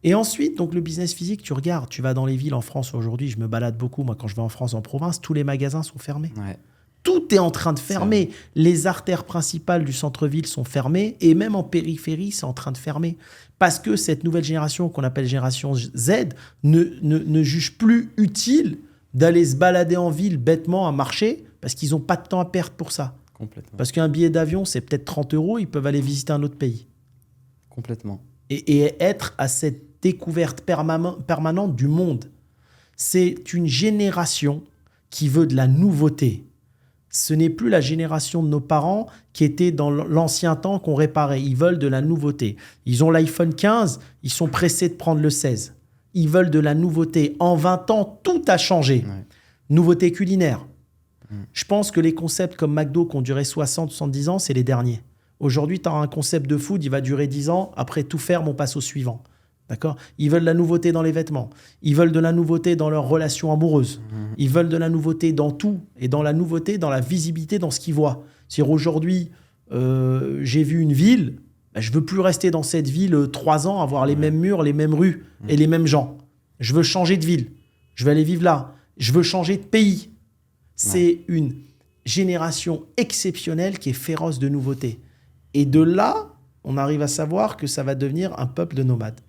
Et ensuite, donc le business physique, tu regardes. Tu vas dans les villes en France aujourd'hui. Je me balade beaucoup. Moi, quand je vais en France, en province, tous les magasins sont fermés. Ouais. Tout est en train de fermer. Les artères principales du centre-ville sont fermées et même en périphérie, c'est en train de fermer. Parce que cette nouvelle génération qu'on appelle génération Z ne juge plus utile d'aller se balader en ville bêtement à marcher parce qu'ils n'ont pas de temps à perdre pour ça. Complètement. Parce qu'un billet d'avion, c'est peut-être 30 €, ils peuvent aller visiter un autre pays. Complètement. Et être à cette découverte permanente du monde. C'est une génération qui veut de la nouveauté. Ce n'est plus la génération de nos parents qui était dans l'ancien temps qu'on réparait. Ils veulent de la nouveauté. Ils ont l'iPhone 15, ils sont pressés de prendre le 16. Ils veulent de la nouveauté. En 20 ans, tout a changé. Ouais. Nouveauté culinaire. Je pense que les concepts comme McDo qui ont duré 60, 70 ans, c'est les derniers. Aujourd'hui, tu as un concept de food, il va durer 10 ans. Après tout ferme, on passe au suivant. D'accord ? Ils veulent de la nouveauté dans les vêtements. Ils veulent de la nouveauté dans leurs relations amoureuses. Ils veulent de la nouveauté dans tout. Et dans la nouveauté, dans la visibilité, dans ce qu'ils voient. C'est-à-dire aujourd'hui, j'ai vu une ville, ben, je ne veux plus rester dans cette ville 3 ans, avoir les mêmes murs, les mêmes rues et les mêmes gens. Je veux changer de ville. Je veux aller vivre là. Je veux changer de pays. C'est une génération exceptionnelle qui est féroce de nouveautés. Et de là, on arrive à savoir que ça va devenir un peuple de nomades.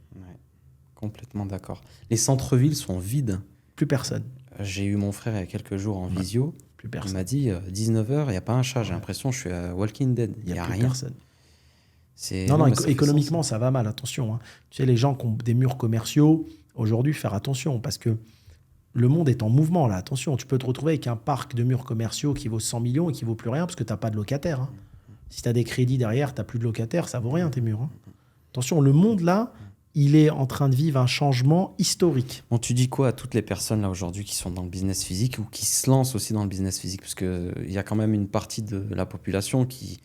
Complètement d'accord. Les centres-villes sont vides. Plus personne. J'ai eu mon frère il y a quelques jours en visio. Plus Il personne. m'a dit 19h, il n'y a pas un chat. J'ai l'impression que je suis à Walking Dead. Il n'y a plus rien. personne. C'est... Non, mais ça fait économiquement, sens. ça va mal. Attention. Hein. Tu sais, les gens qui ont des murs commerciaux, aujourd'hui, faire attention parce que le monde est en mouvement. Là. Attention, tu peux te retrouver avec un parc de murs commerciaux qui vaut 100 millions et qui ne vaut plus rien parce que tu n'as pas de locataires. Hein. Si tu as des crédits derrière, tu n'as plus de locataires, ça ne vaut rien tes murs. Hein. Attention, le monde, là, il est en train de vivre un changement historique. Bon, tu dis quoi à toutes les personnes là aujourd'hui qui sont dans le business physique ou qui se lancent aussi dans le business physique? Parce qu'il y a quand même une partie de la population qui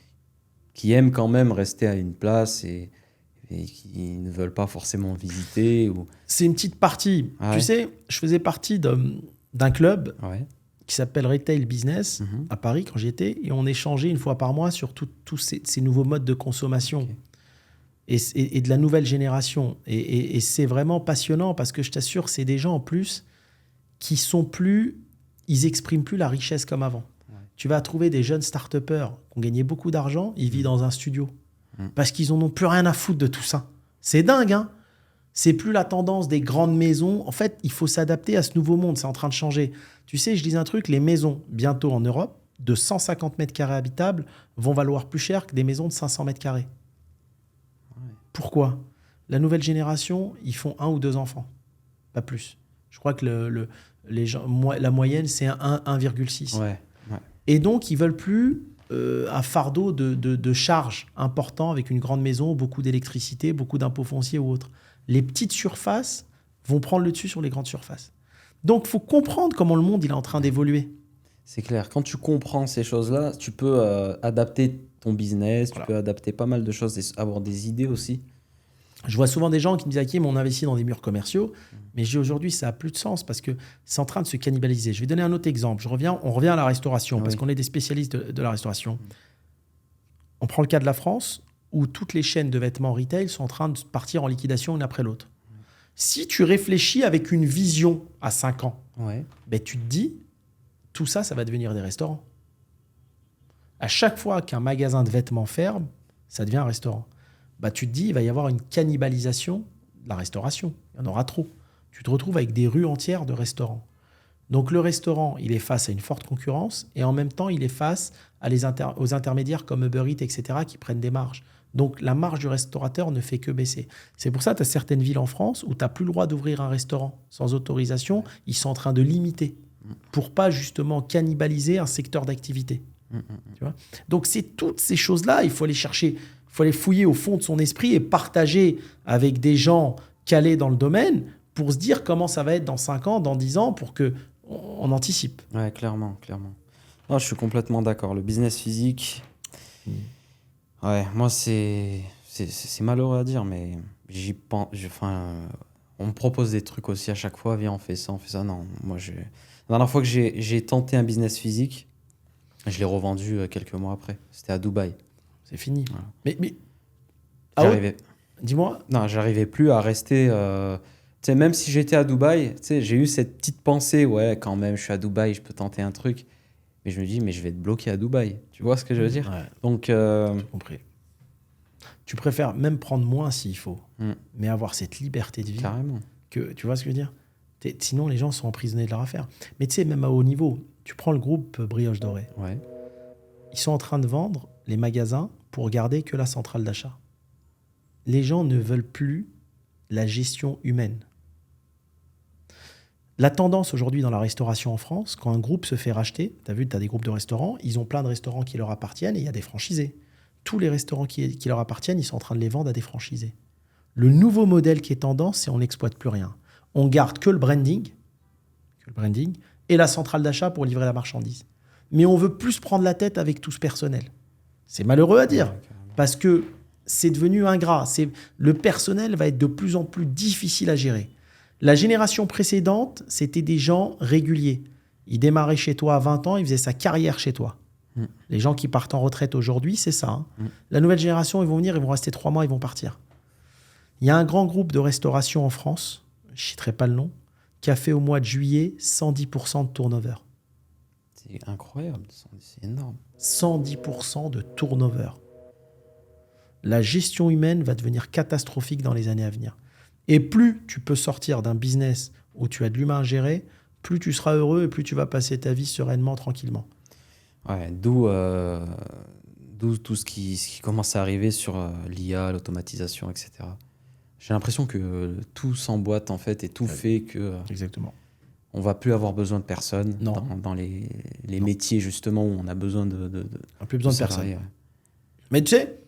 aime quand même rester à une place et qui ne veulent pas forcément visiter. Ou... C'est une petite partie. Ah tu ouais. sais, je faisais partie d'un club Ouais. qui s'appelle Retail Business Mhm. à Paris quand j'y étais et on échangeait une fois par mois sur tous ces nouveaux modes de consommation. Ok. Et de la nouvelle génération. Et c'est vraiment passionnant parce que je t'assure, c'est des gens en plus qui sont plus... Ils expriment plus la richesse comme avant. Ouais. Tu vas trouver des jeunes start-upers qui ont gagné beaucoup d'argent, ils vivent dans un studio. Parce qu'ils n'en ont plus rien à foutre de tout ça. C'est dingue, hein? C'est plus la tendance des grandes maisons. En fait, il faut s'adapter à ce nouveau monde. C'est en train de changer. Tu sais, je dis un truc, les maisons, bientôt en Europe, de 150 mètres carrés habitables, vont valoir plus cher que des maisons de 500 mètres carrés. Pourquoi ? La nouvelle génération, ils font 1 ou 2 enfants. Pas plus. Je crois que la moyenne, c'est 1,6. Ouais. Et donc, ils veulent plus un fardeau de charges important avec une grande maison, beaucoup d'électricité, beaucoup d'impôts fonciers ou autres. Les petites surfaces vont prendre le dessus sur les grandes surfaces. Donc, il faut comprendre comment le monde il est en train d'évoluer. C'est clair. Quand tu comprends ces choses-là, tu peux adapter ton business, tu Voilà. peux adapter pas mal de choses, avoir des idées aussi. Je vois souvent des gens qui me disent Hakim, on investit dans des murs commerciaux, mais je dis aujourd'hui, ça n'a plus de sens parce que c'est en train de se cannibaliser. Je vais donner un autre exemple. On revient à la restauration parce qu'on est des spécialistes de la restauration. On prend le cas de la France où toutes les chaînes de vêtements retail sont en train de partir en liquidation une après l'autre. Si tu réfléchis avec une vision à 5 ans, ben tu te dis, tout ça, ça va devenir des restaurants. À chaque fois qu'un magasin de vêtements ferme, ça devient un restaurant. Bah, tu te dis, il va y avoir une cannibalisation de la restauration. Il y en aura trop. Tu te retrouves avec des rues entières de restaurants. Donc le restaurant, il est face à une forte concurrence et en même temps, il est face aux intermédiaires comme Uber Eats, etc., qui prennent des marges. Donc la marge du restaurateur ne fait que baisser. C'est pour ça que tu as certaines villes en France où tu n'as plus le droit d'ouvrir un restaurant sans autorisation. Ils sont en train de limiter pour pas justement cannibaliser un secteur d'activité. Tu vois ? Donc c'est toutes ces choses-là, il faut aller chercher, il faut aller fouiller au fond de son esprit et partager avec des gens calés dans le domaine pour se dire comment ça va être dans 5 ans, dans 10 ans, pour qu'on anticipe. Ouais, clairement. Non, je suis complètement d'accord. Le business physique, ouais, moi, c'est malheureux à dire, mais j'y pense. On me propose des trucs aussi à chaque fois. Viens, on fait ça. Non, moi, la dernière fois que j'ai tenté un business physique, je l'ai revendu quelques mois après. C'était à Dubaï. C'est fini. Voilà. Mais j'arrivais... Dis-moi. Non, j'arrivais plus à rester... même si j'étais à Dubaï, j'ai eu cette petite pensée, ouais, quand même, je suis à Dubaï, je peux tenter un truc. Mais je me dis, mais je vais être bloqué à Dubaï. Tu vois ce que je veux dire ? Ouais. Donc, j'ai compris. Tu préfères même prendre moins s'il faut, mais avoir cette liberté de vie. Carrément. Tu vois ce que je veux dire ? Sinon, les gens sont emprisonnés de leur affaire. Mais tu sais, même à haut niveau, tu prends le groupe Brioche Dorée. Ouais. Ils sont en train de vendre les magasins pour garder que la centrale d'achat. Les gens ne veulent plus la gestion humaine. La tendance aujourd'hui dans la restauration en France, quand un groupe se fait racheter, tu as vu, tu as des groupes de restaurants, ils ont plein de restaurants qui leur appartiennent et il y a des franchisés. Tous les restaurants qui leur appartiennent, ils sont en train de les vendre à des franchisés. Le nouveau modèle qui est tendance, c'est on n'exploite plus rien. On garde que le branding et la centrale d'achat pour livrer la marchandise. Mais on veut plus prendre la tête avec tout ce personnel. C'est malheureux à dire, parce que c'est devenu ingrat. Le personnel va être de plus en plus difficile à gérer. La génération précédente, c'était des gens réguliers. Ils démarraient chez toi à 20 ans, ils faisaient sa carrière chez toi. Les gens qui partent en retraite aujourd'hui, c'est ça. La nouvelle génération, ils vont venir, ils vont rester 3 mois, ils vont partir. Il y a un grand groupe de restauration en France, je ne citerai pas le nom, qui a fait au mois de juillet 110% de turnover. C'est incroyable, c'est énorme. 110% de turnover. La gestion humaine va devenir catastrophique dans les années à venir. Et plus tu peux sortir d'un business où tu as de l'humain à gérer, plus tu seras heureux et plus tu vas passer ta vie sereinement, tranquillement. Ouais, d'où tout ce qui commence à arriver sur l'IA, l'automatisation, etc. J'ai l'impression que tout s'emboîte en fait et tout fait que Exactement. On va plus avoir besoin de personne dans les métiers justement où on a besoin de plus besoin de personne. Ouais. Mais tu sais,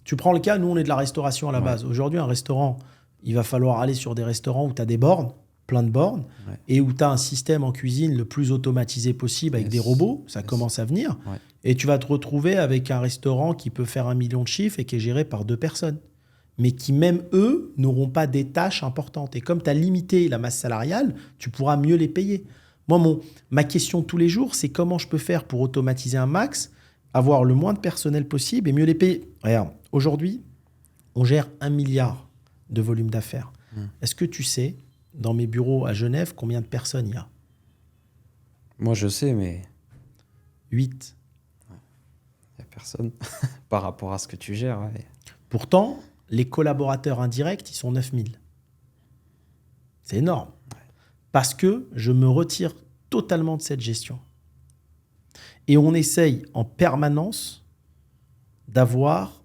tu prends le cas, nous on est de la restauration à la base. Aujourd'hui, un restaurant, il va falloir aller sur des restaurants où tu as des bornes, plein de bornes, et où tu as un système en cuisine le plus automatisé possible avec des robots. Ça commence à venir. Ouais. Et tu vas te retrouver avec un restaurant qui peut faire 1 million de chiffres et qui est géré par 2 personnes. Mais qui, même eux, n'auront pas des tâches importantes. Et comme tu as limité la masse salariale, tu pourras mieux les payer. Moi, ma question tous les jours, c'est comment je peux faire pour automatiser un max, avoir le moins de personnel possible et mieux les payer. Regarde, aujourd'hui, on gère 1 milliard de volume d'affaires. Est-ce que tu sais, dans mes bureaux à Genève, combien de personnes il y a ? Moi, je sais, mais... 8. Il n'y a personne par rapport à ce que tu gères. Ouais. Pourtant... les collaborateurs indirects, ils sont 9000. C'est énorme. Parce que je me retire totalement de cette gestion. Et on essaye en permanence d'avoir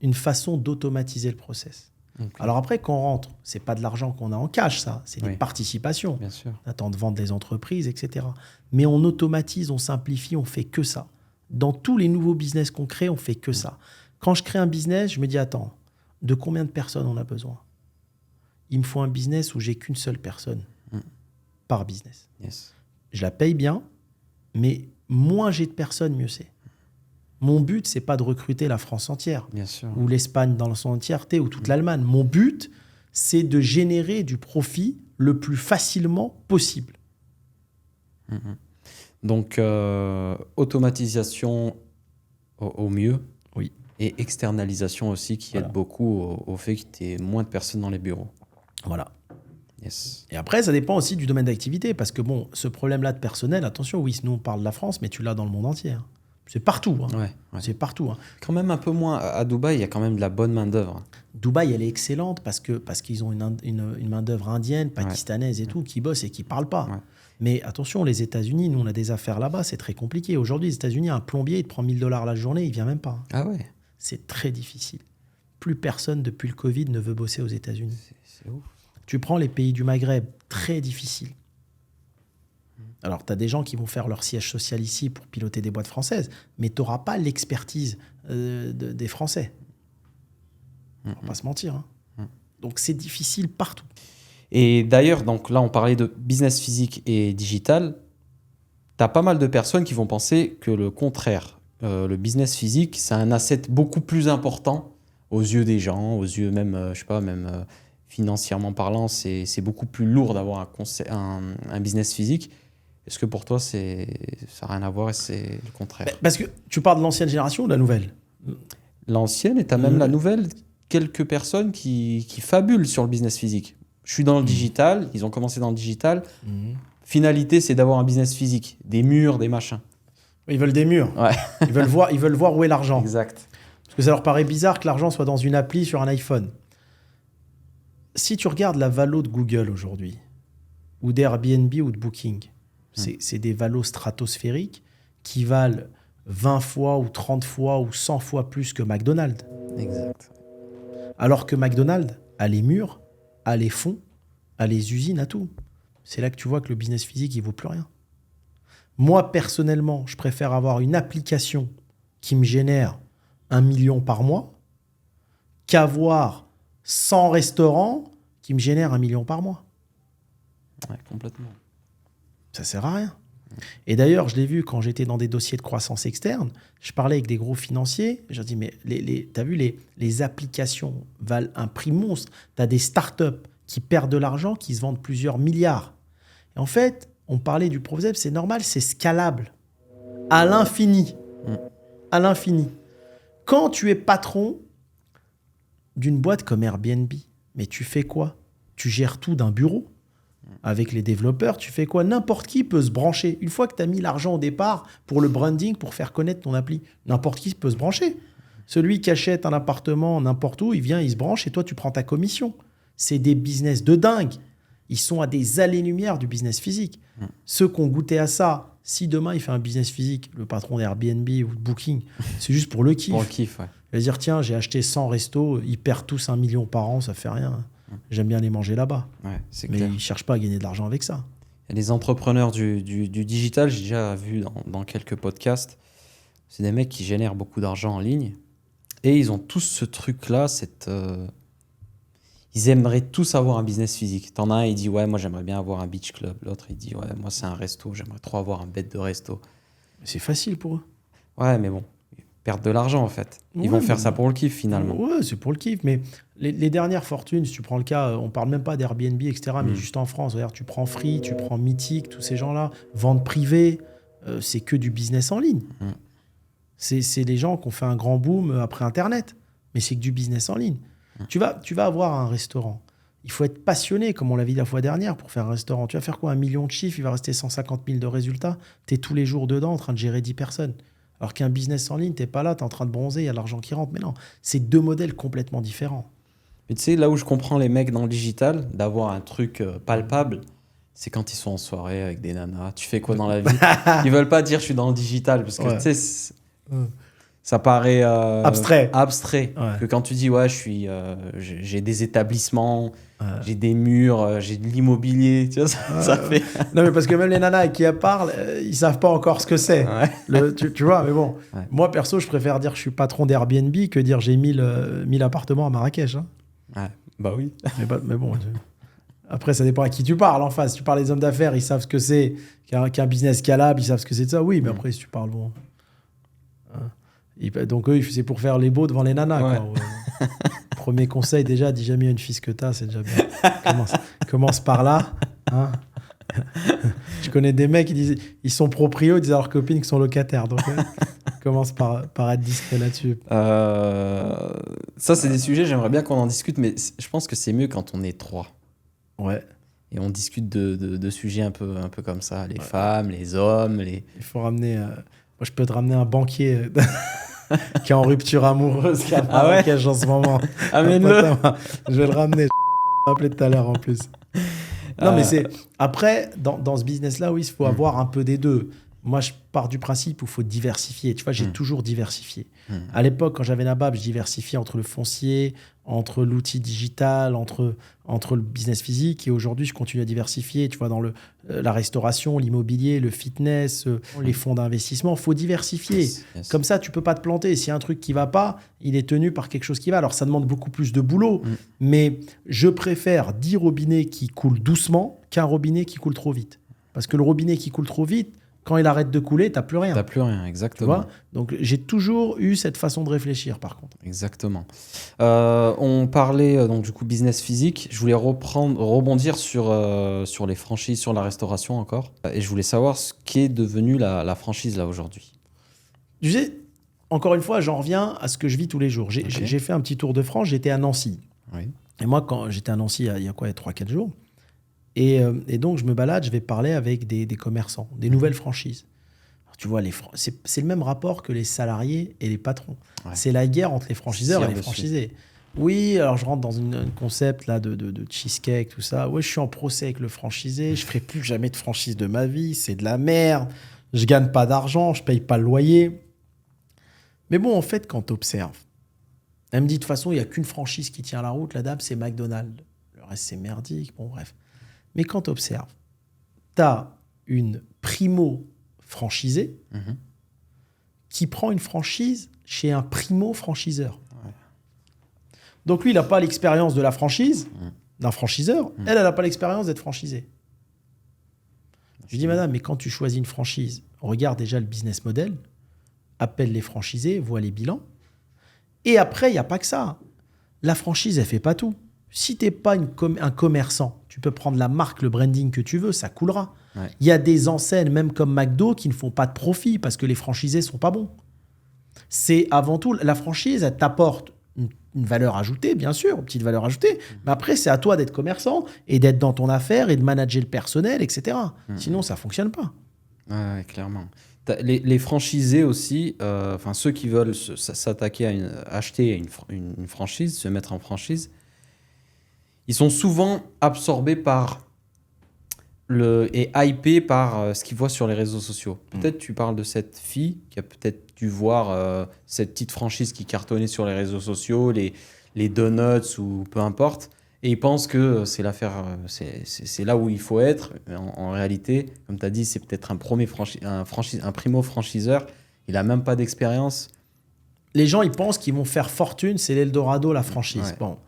une façon d'automatiser le process. Okay. Alors après, quand on rentre, ce n'est pas de l'argent qu'on a en cash, ça. C'est des participations. Bien sûr. On attend de vendre des entreprises, etc. Mais on automatise, on simplifie, on fait que ça. Dans tous les nouveaux business qu'on crée, on fait que ça. Quand je crée un business, je me dis, attends, de combien de personnes on a besoin ? Il me faut un business où j'ai qu'une seule personne par business. Yes. Je la paye bien, mais moins j'ai de personnes, mieux c'est. Mon but, c'est pas de recruter la France entière, Bien sûr. ou l'Espagne dans son entièreté, ou toute l'Allemagne. Mon but, c'est de générer du profit le plus facilement possible. Donc, automatisation au mieux. Oui. Et externalisation aussi qui aide beaucoup au fait qu'il y ait moins de personnes dans les bureaux. Voilà. Yes. Et après, ça dépend aussi du domaine d'activité, parce que bon, ce problème-là de personnel, attention, oui, nous on parle de la France, mais tu l'as dans le monde entier. Hein. C'est partout. Hein. Ouais. C'est partout. Hein. Quand même un peu moins. À Dubaï, il y a quand même de la bonne main-d'œuvre. Dubaï, elle est excellente parce qu'ils ont une main-d'œuvre indienne, pakistanaise et tout, qui bosse et qui parle pas. Ouais. Mais attention, les États-Unis, nous on a des affaires là-bas, c'est très compliqué. Aujourd'hui, les États-Unis, un plombier, il te prend $1000 la journée, il vient même pas. Ah ouais. C'est très difficile. Plus personne depuis le Covid ne veut bosser aux États-Unis. C'est ouf. Tu prends les pays du Maghreb, très difficile. Alors, tu as des gens qui vont faire leur siège social ici pour piloter des boîtes françaises, mais tu n'auras pas l'expertise des Français. On va pas se mentir. Hein. Donc, c'est difficile partout. Et d'ailleurs, donc là, on parlait de business physique et digital. Tu as pas mal de personnes qui vont penser que le contraire, le business physique, c'est un asset beaucoup plus important aux yeux des gens, aux yeux même, je sais pas, même financièrement parlant, c'est beaucoup plus lourd d'avoir un business physique. Est-ce que pour toi, ça n'a rien à voir et c'est le contraire? Parce que tu parles de l'ancienne génération ou de la nouvelle? L'ancienne, et tu as même la nouvelle, quelques personnes qui fabulent sur le business physique. Je suis dans le digital, ils ont commencé dans le digital. Finalité, c'est d'avoir un business physique, des murs, des machins. Ils veulent des murs. Ouais. Ils veulent voir où est l'argent. Exact. Parce que ça leur paraît bizarre que l'argent soit dans une appli sur un iPhone. Si tu regardes la valo de Google aujourd'hui, ou d'Airbnb ou de Booking, c'est des valos stratosphériques qui valent 20 fois ou 30 fois ou 100 fois plus que McDonald's. Exact. Alors que McDonald's a les murs, a les fonds, a les usines, a tout. C'est là que tu vois que le business physique, il vaut plus rien. Moi, personnellement, je préfère avoir une application qui me génère 1 million par mois qu'avoir 100 restaurants qui me génèrent 1 million par mois. Ouais, complètement. Ça sert à rien. Et d'ailleurs, je l'ai vu quand j'étais dans des dossiers de croissance externe, je parlais avec des gros financiers, je leur dis, mais tu as vu, les applications valent un prix monstre. Tu as des startups qui perdent de l'argent, qui se vendent plusieurs milliards. Et en fait, on parlait du concept, c'est normal, c'est scalable. À l'infini. À l'infini. Quand tu es patron d'une boîte comme Airbnb, mais tu fais quoi? Tu gères tout d'un bureau. Avec les développeurs, tu fais quoi? N'importe qui peut se brancher. Une fois que tu as mis l'argent au départ pour le branding, pour faire connaître ton appli, n'importe qui peut se brancher. Celui qui achète un appartement n'importe où, il vient, il se branche et toi, tu prends ta commission. C'est des business de dingue. Ils sont à des allées-lumière du business physique. Ceux qui ont goûté à ça, si demain il fait un business physique, le patron d'Airbnb ou de Booking, c'est juste pour le kiff. Pour le kiff, ouais. Il va dire, tiens, j'ai acheté 100 restos, ils perdent tous 1 million par an, ça fait rien. J'aime bien les manger là-bas. Ouais, c'est Mais clair. ils ne cherchent pas à gagner de l'argent avec ça. Et les entrepreneurs du digital, j'ai déjà vu dans quelques podcasts, c'est des mecs qui génèrent beaucoup d'argent en ligne. Et ils ont tous ce truc-là, ils aimeraient tous avoir un business physique. T'en as un, il dit, ouais, moi j'aimerais bien avoir un beach club. L'autre, il dit, ouais, moi c'est un resto, j'aimerais trop avoir un bête de resto. C'est facile pour eux. Ouais, mais bon, ils perdent de l'argent en fait. Ils vont faire ça pour le kiff finalement. Ouais, c'est pour le kiff. Mais les dernières fortunes, si tu prends le cas, on parle même pas d'Airbnb, etc., mais juste en France, regarde, tu prends Free, tu prends Mythique, tous ces gens-là, vente privée, c'est que du business en ligne. C'est les gens qui ont fait un grand boom après Internet, mais c'est que du business en ligne. Tu vas avoir un restaurant. Il faut être passionné, comme on l'a vu la fois dernière, pour faire un restaurant. Tu vas faire quoi? 1 million de chiffres, il va rester 150 000 de résultats. Tu es tous les jours dedans en train de gérer 10 personnes. Alors qu'un business en ligne, tu n'es pas là, tu es en train de bronzer, il y a de l'argent qui rentre. Mais non, c'est deux modèles complètement différents. Mais tu sais, là où je comprends les mecs dans le digital, d'avoir un truc palpable, c'est quand ils sont en soirée avec des nanas. Tu fais quoi dans la vie? Ils veulent pas dire je suis dans le digital, parce que tu sais, ça paraît abstrait. Ouais. Que quand tu dis ouais, j'ai des établissements, j'ai des murs, j'ai de l'immobilier, tu vois, ça fait. Non, mais parce que même les nanas avec qui elles parlent, ils savent pas encore ce que c'est. Ouais. Tu vois, mais bon, moi perso, je préfère dire que je suis patron d'Airbnb que dire j'ai 1000 appartements à Marrakech. Hein. Ouais, bah oui. Mais bon, après, ça dépend à qui tu parles en face. Si tu parles des hommes d'affaires, ils savent ce que c'est qu'un business scalable, ils savent ce que c'est de ça. Oui, mais après, si tu parles, bon. Donc eux, c'est pour faire les beaux devant les nanas. Ouais. Quoi. Ouais. Premier conseil, déjà, dis jamais à une fille que t'as, c'est déjà bien. Commence par là. Hein. Je connais des mecs qui disent ils sont proprios, ils disent à leurs copines qu'ils sont locataires. Donc commence par être discret là-dessus. Ça, c'est des sujets, j'aimerais bien qu'on en discute, mais je pense que c'est mieux quand on est 3. Ouais. Et on discute de sujets un peu comme ça, les femmes, les hommes, Il faut ramener... moi, je peux te ramener un banquier qui est en rupture amoureuse, qui a un mariage en ce moment. Amène-le. Je vais le ramener. Je vais m'appeler tout à l'heure en plus. Non, mais c'est... Après, dans ce business-là, oui, il faut avoir un peu des deux. Moi, je pars du principe où il faut diversifier. Tu vois, j'ai toujours diversifié. À l'époque, quand j'avais Nabab, je diversifiais entre le foncier, entre l'outil digital, entre le business physique. Et aujourd'hui, je continue à diversifier. Tu vois, dans la restauration, l'immobilier, le fitness, les fonds d'investissement. Il faut diversifier. Yes. Comme ça, tu ne peux pas te planter. S'il y a un truc qui ne va pas, il est tenu par quelque chose qui va. Alors, ça demande beaucoup plus de boulot. Mais je préfère 10 robinets qui coulent doucement qu'un robinet qui coule trop vite. Parce que le robinet qui coule trop vite, quand il arrête de couler, tu n'as plus rien. T'as plus rien, exactement. Tu vois. Donc, j'ai toujours eu cette façon de réfléchir, par contre. Exactement. On parlait donc du coup business physique. Je voulais rebondir sur les franchises, sur la restauration encore. Et je voulais savoir ce qu'est devenu la franchise là aujourd'hui. Tu sais, encore une fois, j'en reviens à ce que je vis tous les jours. J'ai fait un petit tour de France, j'étais à Nancy. Oui. Et moi, quand j'étais à Nancy, il y a 3-4 jours. Et donc, je me balade, je vais parler avec des commerçants, des nouvelles franchises. Alors, tu vois, c'est le même rapport que les salariés et les patrons. Ouais. C'est la guerre entre les franchiseurs et les franchisés. Oui, alors je rentre dans un concept là, de cheesecake, tout ça. Ouais, je suis en procès avec le franchisé, je ne ferai plus jamais de franchise de ma vie, c'est de la merde, je ne gagne pas d'argent, je ne paye pas le loyer. Mais bon, en fait, quand tu observes, elle me dit de toute façon, il n'y a qu'une franchise qui tient la route, la dame, c'est McDonald's. Le reste, c'est merdique, bon bref. Mais quand tu observes, tu as une primo-franchisée qui prend une franchise chez un primo-franchiseur. Ouais. Donc lui, il n'a pas l'expérience de la franchise, d'un franchiseur. Elle n'a pas l'expérience d'être franchisée. Je lui dis, madame, mais quand tu choisis une franchise, regarde déjà le business model, appelle les franchisés, vois les bilans. Et après, il n'y a pas que ça. La franchise, elle ne fait pas tout. Si tu n'es pas un commerçant, tu peux prendre la marque, le branding que tu veux, ça coulera. Ouais. Il y a des enseignes, même comme McDo, qui ne font pas de profit parce que les franchisés ne sont pas bons. C'est avant tout, la franchise, elle t'apporte une valeur ajoutée, bien sûr, une petite valeur ajoutée. Mais après, c'est à toi d'être commerçant et d'être dans ton affaire et de manager le personnel, etc. Sinon, ça ne fonctionne pas. Ouais, clairement. Les franchisés aussi, ceux qui veulent s'attaquer acheter une franchise, se mettre en franchise, ils sont souvent absorbés par et hypés par ce qu'ils voient sur les réseaux sociaux. Peut-être tu parles de cette fille qui a peut-être dû voir cette petite franchise qui cartonnait sur les réseaux sociaux, les donuts ou peu importe, et ils pensent que c'est l'affaire, c'est là où il faut être. En réalité, comme tu as dit, c'est peut-être un primo-franchiseur. Il n'a même pas d'expérience. Les gens, ils pensent qu'ils vont faire fortune, c'est l'Eldorado, la franchise. Ouais. Bon.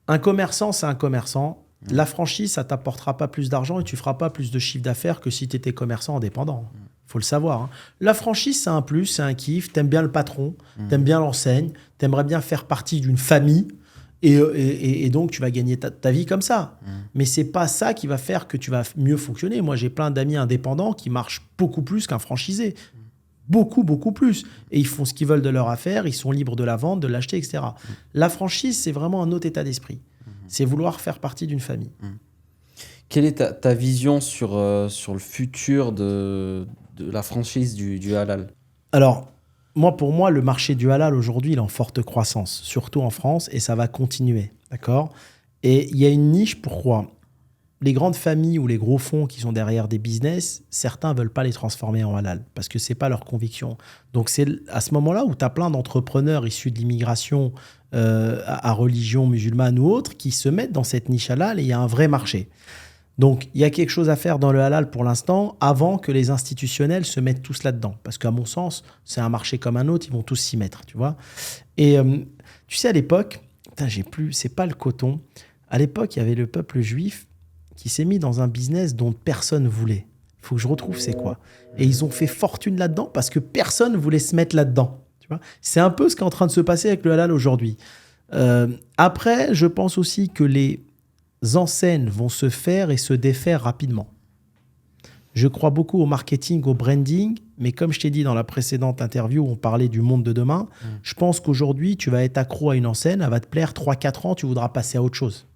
Un commerçant, c'est un commerçant. La franchise, ça ne t'apportera pas plus d'argent et tu ne feras pas plus de chiffre d'affaires que si tu étais commerçant indépendant. Il faut le savoir. Hein. La franchise, c'est un plus, c'est un kiff. Tu aimes bien le patron, tu aimes bien l'enseigne, tu aimerais bien faire partie d'une famille et donc tu vas gagner ta vie comme ça. Mais ce n'est pas ça qui va faire que tu vas mieux fonctionner. Moi, j'ai plein d'amis indépendants qui marchent beaucoup plus qu'un franchisé. Beaucoup, beaucoup plus. Et ils font ce qu'ils veulent de leur affaire, ils sont libres de la vendre, de l'acheter, etc. La franchise, c'est vraiment un autre état d'esprit. C'est vouloir faire partie d'une famille. Quelle est ta vision sur le futur de la franchise du halal ? Alors, pour moi, le marché du halal aujourd'hui, il est en forte croissance, surtout en France, et ça va continuer. D'accord ? Et il y a une niche, pourquoi ? Les grandes familles ou les gros fonds qui sont derrière des business, certains ne veulent pas les transformer en halal parce que ce n'est pas leur conviction. Donc, c'est à ce moment-là où tu as plein d'entrepreneurs issus de l'immigration à religion musulmane ou autre qui se mettent dans cette niche halal et il y a un vrai marché. Donc, il y a quelque chose à faire dans le halal pour l'instant avant que les institutionnels se mettent tous là-dedans. Parce qu'à mon sens, c'est un marché comme un autre, ils vont tous s'y mettre, tu vois. Et tu sais, à l'époque, c'est pas le coton. À l'époque, il y avait le peuple juif qui s'est mis dans un business dont personne ne voulait. Il faut que je retrouve c'est quoi. Et ils ont fait fortune là-dedans parce que personne ne voulait se mettre là-dedans. Tu vois, c'est un peu ce qui est en train de se passer avec le halal aujourd'hui. Après, je pense aussi que les enseignes vont se faire et se défaire rapidement. Je crois beaucoup au marketing, au branding, mais comme je t'ai dit dans la précédente interview où on parlait du monde de demain, je pense qu'aujourd'hui, tu vas être accro à une enseigne, elle va te plaire 3-4 ans, tu voudras passer à autre chose.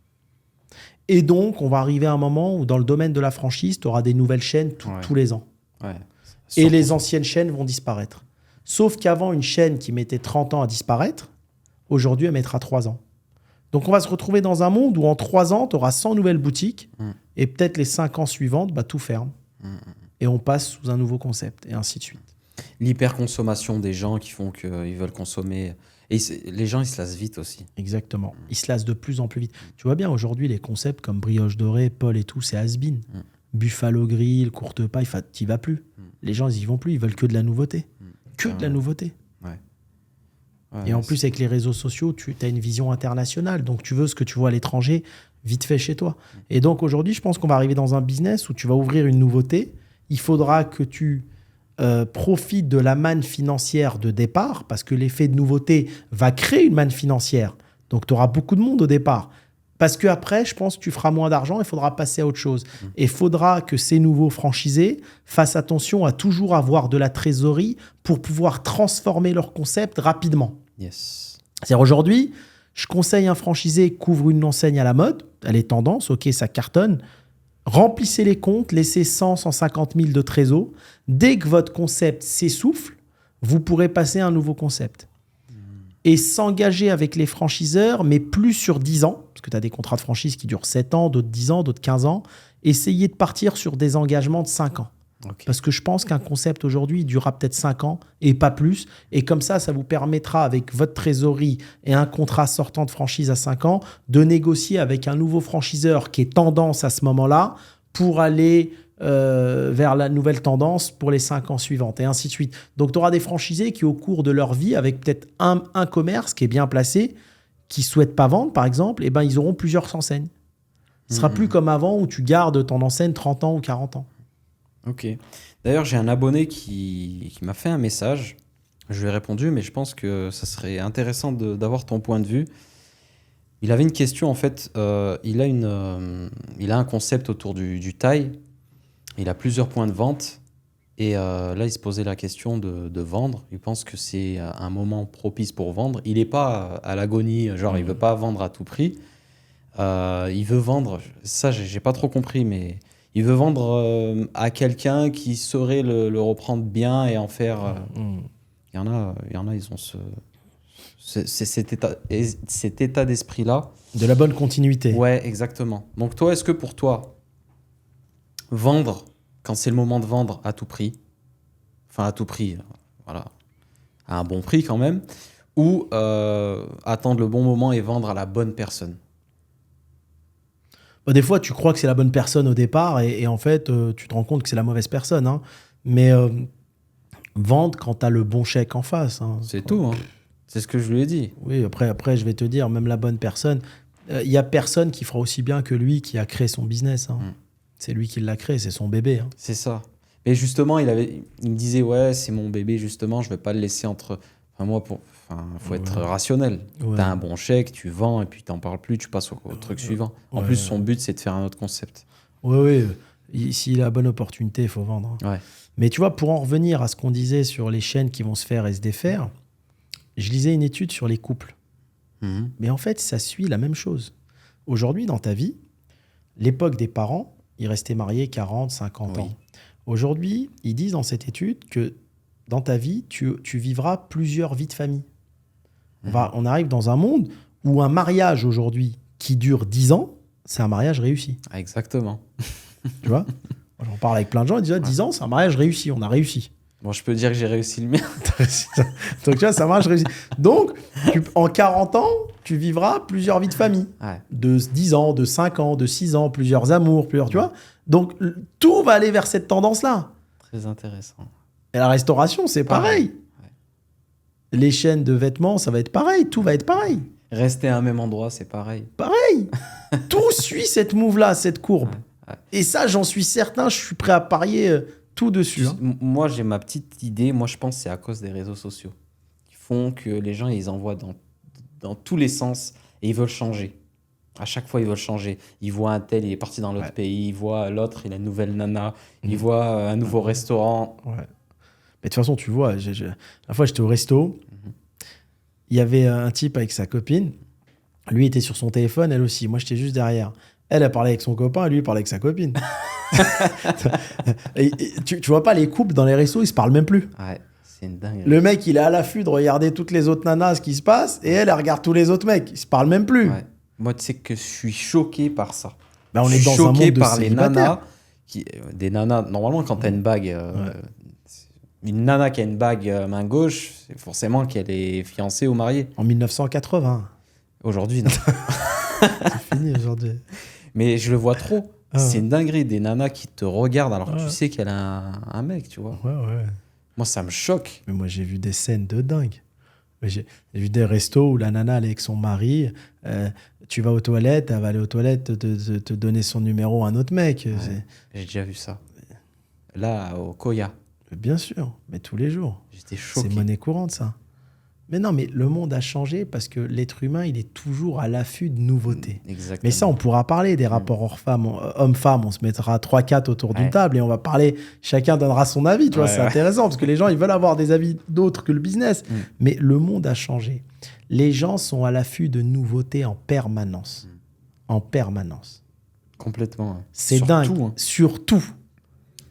Et donc, on va arriver à un moment où dans le domaine de la franchise, tu auras des nouvelles chaînes tous les ans. Ouais. Et les anciennes chaînes vont disparaître. Sauf qu'avant, une chaîne qui mettait 30 ans à disparaître, aujourd'hui, elle mettra 3 ans. Donc, on va se retrouver dans un monde où en 3 ans, tu auras 100 nouvelles boutiques et peut-être les 5 ans suivantes, tout ferme. Et on passe sous un nouveau concept et ainsi de suite. L'hyperconsommation des gens qui font qu'ils veulent consommer. Et les gens, ils se lassent vite aussi. Exactement. Ils se lassent de plus en plus vite. Tu vois bien, aujourd'hui, les concepts comme brioche dorée, Paul et tout, c'est has-been. Buffalo grill, courte paille, t'y vas plus. Les gens, ils y vont plus. Ils veulent que de la nouveauté. De la nouveauté. Et en plus, avec les réseaux sociaux, tu as une vision internationale. Donc, tu veux ce que tu vois à l'étranger vite fait chez toi. Et donc, aujourd'hui, je pense qu'on va arriver dans un business où tu vas ouvrir une nouveauté. Il faudra que tu profites de la manne financière de départ parce que l'effet de nouveauté va créer une manne financière. Donc, tu auras beaucoup de monde au départ. Parce qu'après, je pense que tu feras moins d'argent, il faudra passer à autre chose. Et il faudra que ces nouveaux franchisés fassent attention à toujours avoir de la trésorerie pour pouvoir transformer leur concept rapidement. Yes. C'est-à-dire aujourd'hui, je conseille un franchisé qui ouvre une enseigne à la mode, elle est tendance, ok, ça cartonne. Remplissez les comptes, laissez 100, 150 000 de trésor. Dès que votre concept s'essouffle, vous pourrez passer à un nouveau concept. Et s'engager avec les franchiseurs, mais plus sur 10 ans, parce que tu as des contrats de franchise qui durent 7 ans, d'autres 10 ans, d'autres 15 ans. Essayez de partir sur des engagements de 5 ans. Okay. Parce que je pense qu'un concept aujourd'hui, il durera peut-être 5 ans et pas plus. Et comme ça vous permettra, avec votre trésorerie et un contrat sortant de franchise à 5 ans, de négocier avec un nouveau franchiseur qui est tendance à ce moment-là pour aller vers la nouvelle tendance pour les 5 ans suivantes et ainsi de suite. Donc, tu auras des franchisés qui, au cours de leur vie, avec peut-être un commerce qui est bien placé, qui ne souhaitent pas vendre, par exemple, eh ben, ils auront plusieurs enseignes. Ce sera plus comme avant où tu gardes ton enseigne 30 ans ou 40 ans. Ok. D'ailleurs, j'ai un abonné qui m'a fait un message. Je lui ai répondu, mais je pense que ça serait intéressant d'avoir ton point de vue. Il avait une question, en fait. Il a un concept autour du thaï. Il a plusieurs points de vente. Et là, il se posait la question de vendre. Il pense que c'est un moment propice pour vendre. Il n'est pas à l'agonie, genre il ne veut pas vendre à tout prix. Il veut vendre, ça j'ai pas trop compris, mais il veut vendre à quelqu'un qui saurait le reprendre bien et en faire... Il y en a, ils ont cet état d'esprit-là. De la bonne continuité. Ouais, exactement. Donc toi, est-ce que pour toi, vendre, quand c'est le moment de vendre à tout prix, enfin à tout prix, voilà, à un bon prix quand même, ou attendre le bon moment et vendre à la bonne personne? Des fois, tu crois que c'est la bonne personne au départ et en fait, tu te rends compte que c'est la mauvaise personne. Hein. Mais vendre quand tu as le bon chèque en face. Hein. C'est tout. Hein. C'est ce que je lui ai dit. Oui, après je vais te dire, même la bonne personne, il n'y a personne qui fera aussi bien que lui qui a créé son business. Hein. C'est lui qui l'a créé, c'est son bébé. Hein. C'est ça. Mais justement, il me disait, ouais, c'est mon bébé, justement, je ne vais pas le laisser entre... faut être rationnel. Ouais. Tu as un bon chèque, tu vends et puis tu n'en parles plus, tu passes au truc suivant. En plus, son but, c'est de faire un autre concept. Oui. S'il a la bonne opportunité, il faut vendre. Hein. Ouais. Mais tu vois, pour en revenir à ce qu'on disait sur les chaînes qui vont se faire et se défaire, je lisais une étude sur les couples. Mais en fait, ça suit la même chose. Aujourd'hui, dans ta vie, l'époque des parents, ils restaient mariés 40, 50 ans. Aujourd'hui, ils disent dans cette étude que dans ta vie, tu vivras plusieurs vies de famille. On arrive dans un monde où un mariage aujourd'hui qui dure 10 ans, c'est un mariage réussi. Ah, exactement. Tu vois ? J'en parle avec plein de gens, ils disent 10 ans, c'est un mariage réussi, on a réussi. Bon, je peux dire que j'ai réussi le mien. Donc, tu vois, c'est un mariage réussi. Donc, en 40 ans, tu vivras plusieurs vies de famille. Ouais. De 10 ans, de 5 ans, de 6 ans, plusieurs amours, tu vois. Donc, tout va aller vers cette tendance-là. Très intéressant. Et la restauration, c'est pareil. Ouais. Les chaînes de vêtements, ça va être pareil. Tout va être pareil. Rester à un même endroit, c'est pareil. Pareil. Tout suit cette move-là, cette courbe. Ouais. Et ça, j'en suis certain, je suis prêt à parier tout dessus. Moi, j'ai ma petite idée. Moi, je pense que c'est à cause des réseaux sociaux. font que les gens, ils envoient dans tous les sens et ils veulent changer. À chaque fois, ils veulent changer. Ils voient un tel, il est parti dans l'autre pays. Ils voient l'autre, il a une nouvelle nana. Ils voient un nouveau restaurant. Ouais. Mais de toute façon, tu vois, la fois, j'étais au resto. Il y avait un type avec sa copine. Lui était sur son téléphone, elle aussi. Moi, j'étais juste derrière. Elle a parlé avec son copain et lui, il parlait avec sa copine. et tu vois pas, les couples dans les restos, ils se parlent même plus. Ouais, c'est une dingue. Le mec, il est à l'affût de regarder toutes les autres nanas, ce qui se passe, et elle regarde tous les autres mecs. Ils se parlent même plus. Ouais. Moi, tu sais que je suis choqué par ça. Bah, on je est suis dans un choqué monde de par les célibataires. nanas. Des nanas, normalement, quand tu as une bague, une nana qui a une bague main gauche, c'est forcément qu'elle est fiancée ou mariée. En 1980. Aujourd'hui, non. C'est fini aujourd'hui. Mais je le vois trop. Ah. C'est une dinguerie, des nanas qui te regardent alors que Ouais. tu sais qu'elle a un mec, tu vois. Ouais. Moi, ça me choque. Mais moi, j'ai vu des scènes de dingue. Mais j'ai vu des restos où la nana, elle est avec son mari. Tu vas aux toilettes, elle va aller aux toilettes te donner son numéro à un autre mec. Ouais. J'ai déjà vu ça. Là, au Koya, Bien sûr, mais tous les jours. j'étais choqué. C'est monnaie courante, ça. Mais non, mais le monde a changé parce que l'être humain, il est toujours à l'affût de nouveautés. Exactement. Mais ça, on pourra parler des rapports hommes-femmes. On se mettra 3-4 autour d'une table et on va parler. Chacun donnera son avis. Tu vois, c'est intéressant parce que les gens, ils veulent avoir des avis d'autres que le business. Mais le monde a changé. Les gens sont à l'affût de nouveautés en permanence. En permanence. Complètement. Hein. C'est Sur dingue. tout, hein. Surtout.